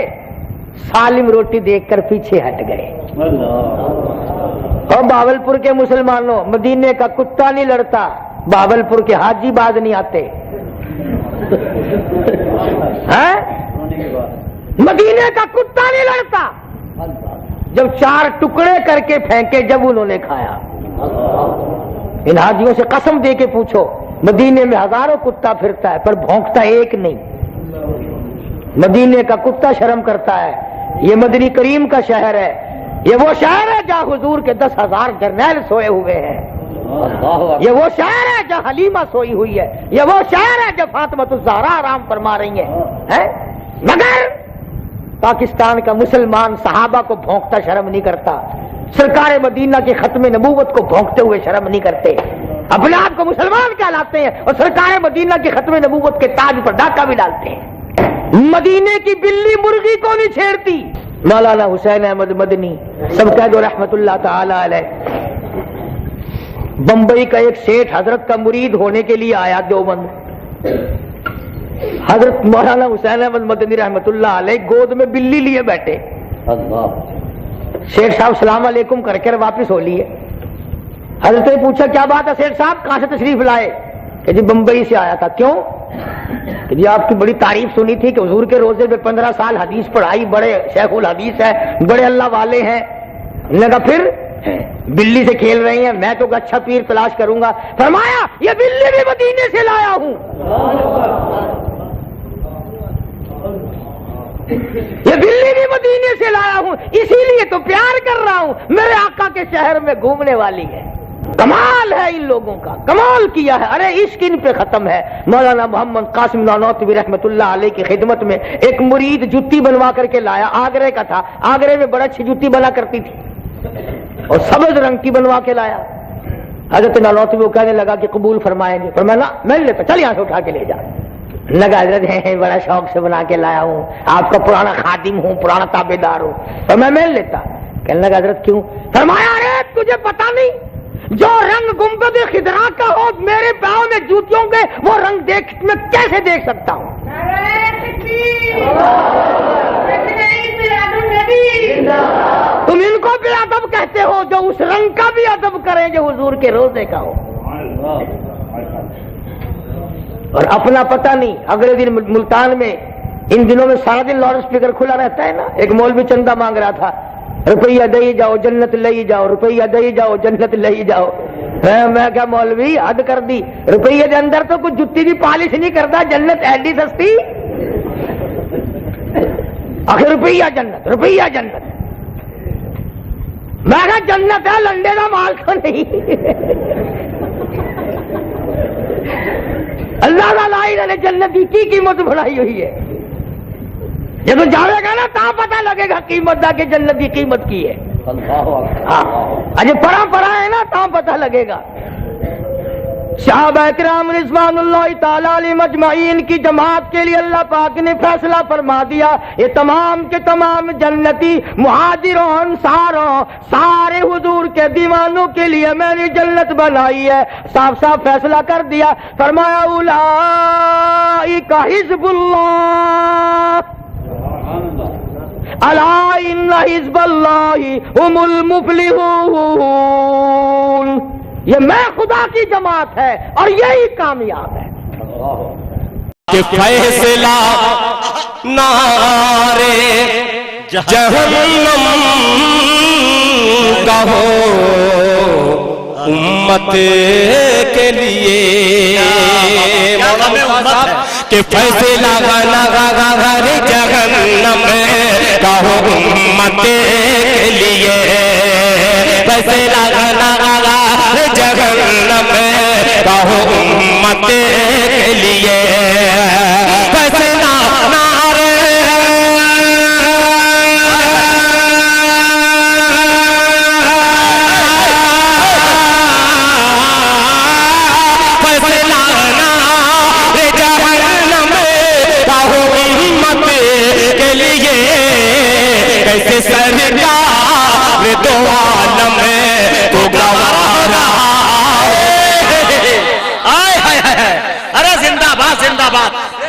سالم روٹی دیکھ کر پیچھے ہٹ گئے. اور باولپور کے مسلمانوں, مدینے کا کتا نہیں لڑتا, باولپور کے حاجی باز نہیں آتے. مدینے کا کتا نہیں لڑتا. جب 4 ٹکڑے کر کے پھینکے, جب انہوں نے کھایا. ان حاجیوں سے قسم دے کے پوچھو, مدینے میں ہزاروں کتا پھرتا ہے پر بھونکتا ایک نہیں. مدینے کا کتا شرم کرتا ہے. یہ مدنی کریم کا شہر ہے, یہ وہ شہر ہے جہاں حضور کے 10,000 جرنیل سوئے ہوئے ہیں. یہ وہ شہر ہے جہاں حلیمہ سوئی ہوئی ہے. یہ وہ شہر ہے جہاں فاطمۃ الزہرا آرام فرما رہی ہیں. مگر پاکستان کا مسلمان صحابہ کو بھونکتا شرم نہیں کرتا. سرکار مدینہ کے ختم نبوت کو بھونکتے ہوئے شرم نہیں کرتے. اپنے آپ کو مسلمان کہلاتے ہیں اور سرکار مدینہ کے ختم نبوت کے تاج پر ڈاکہ بھی ڈالتے ہیں. مدینے کی بلی مرغی کو نہیں چھیڑتی. مولانا حسین احمد مدنی سب کہہ دو رحمت اللہ تعالی علیہ. بمبئی کا ایک سیٹھ حضرت کا مرید ہونے کے لیے آیا دیوبند. حضرت مولانا حسین احمد مدنی رحمت اللہ علیہ گود میں بلی لیے بیٹھے. شیخ صاحب سلام علیکم کر کے واپس ہو لیے. حضرت نے پوچھا کیا بات ہے شیخ صاحب, کہاں سے تشریف لائے؟ کہ جی بمبئی سے آیا تھا. کیوں؟ کہ جی آپ کی بڑی تعریف سنی تھی کہ حضور کے روزے میں 15 سال حدیث پڑھائی, بڑے شیخ الحدیث ہے, بڑے اللہ والے ہیں. لگا پھر بلی سے کھیل رہی ہیں, میں تو اچھا پیر تلاش کروں گا. فرمایا یہ بلی بھی مدینے سے لایا ہوں, یہ بلی بھی مدینے سے لایا ہوں, اسی لیے تو پیار کر رہا ہوں. میرے آقا کے شہر میں گھومنے والی ہے. کمال ہے ان لوگوں کا, کمال کیا ہے. ارے عشق ان پہ ختم ہے. مولانا محمد قاسم نانوتوی رحمت اللہ علیہ کی خدمت میں ایک مرید جوتی بنوا کر کے لایا, آگرے کا تھا. آگرے میں بڑا اچھی جوتی بنا کرتی تھی اور سبز رنگ کی بنوا کے لایا. حضرت نانوتوی وہ کہنے لگا کہ قبول فرمائیں گے. فرمایا میں نہیں لیتا, چل یہاں سے اٹھا کے لے جا. لگا حضرت ہے بڑا شوق سے بنا کے لایا ہوں, آپ کا پرانا خادم ہوں, پرانا تابع دار ہوں. فرمایا میں نہیں لیتا. کہنے لگا حضرت کیوں؟ فرمایا ارے تجھے پتا نہیں جو رنگ گنبد خضرا کا ہو میرے پاؤں میں جوتیوں کے, وہ رنگ میں کیسے دیکھ سکتا ہوں؟ تم ان کو بھی ادب کہتے ہو جو اس رنگ کا بھی ادب کریں جو حضور کے روزے کا ہو. اور اپنا پتہ نہیں. اگلے دن ملتان میں ان دنوں میں سارا دن لاؤڈ اسپیکر کھلا رہتا ہے نا. ایک مولوی چندہ مانگ رہا تھا, روپیہ دے جاؤ جنت لے جاؤ, روپیہ دے جاؤ جنت لے جاؤ. میں کیا مولوی حد کر دی, روپیے کے اندر تو کچھ جتی کی پالش نہیں کرتا, جنت ایڈی سستی. آخر روپیہ جنت, روپیہ جنت. میں کہا جنت ہے, لنڈے کا مال تو نہیں. اللہ تعالیٰ نے جنت کی قیمت بڑھائی ہوئی ہے. جب جاوے گا نا تا پتہ لگے گا قیمت دا کہ جنت کی قیمت کی ہے. اجے پڑا ہے نا تا پتہ لگے گا. صحابہ کرام رضوان اللہ تعالی علیہ مجمعین کی جماعت کے لیے اللہ پاک نے فیصلہ فرما دیا, یہ تمام کے تمام جنتی مہاجروں انصاروں سارے حضور کے دیوانوں کے لیے میں نے جنت بنائی ہے. صاف صاف فیصلہ کر دیا. فرمایا اولئک حزب اللہ الا ان حزب اللہ هم المفلحون. یہ میں خدا کی جماعت ہے اور یہی کامیاب ہے. کہ فیصلہ نارے جہنم کا ہو امت کے لیے, کہ فیصلہ جہنم کا ہو امت کے لیے, فیصلہ جہنم کا ہو امت کے لیے, فیصلہ نارے فیصلہ نارے جہنم کا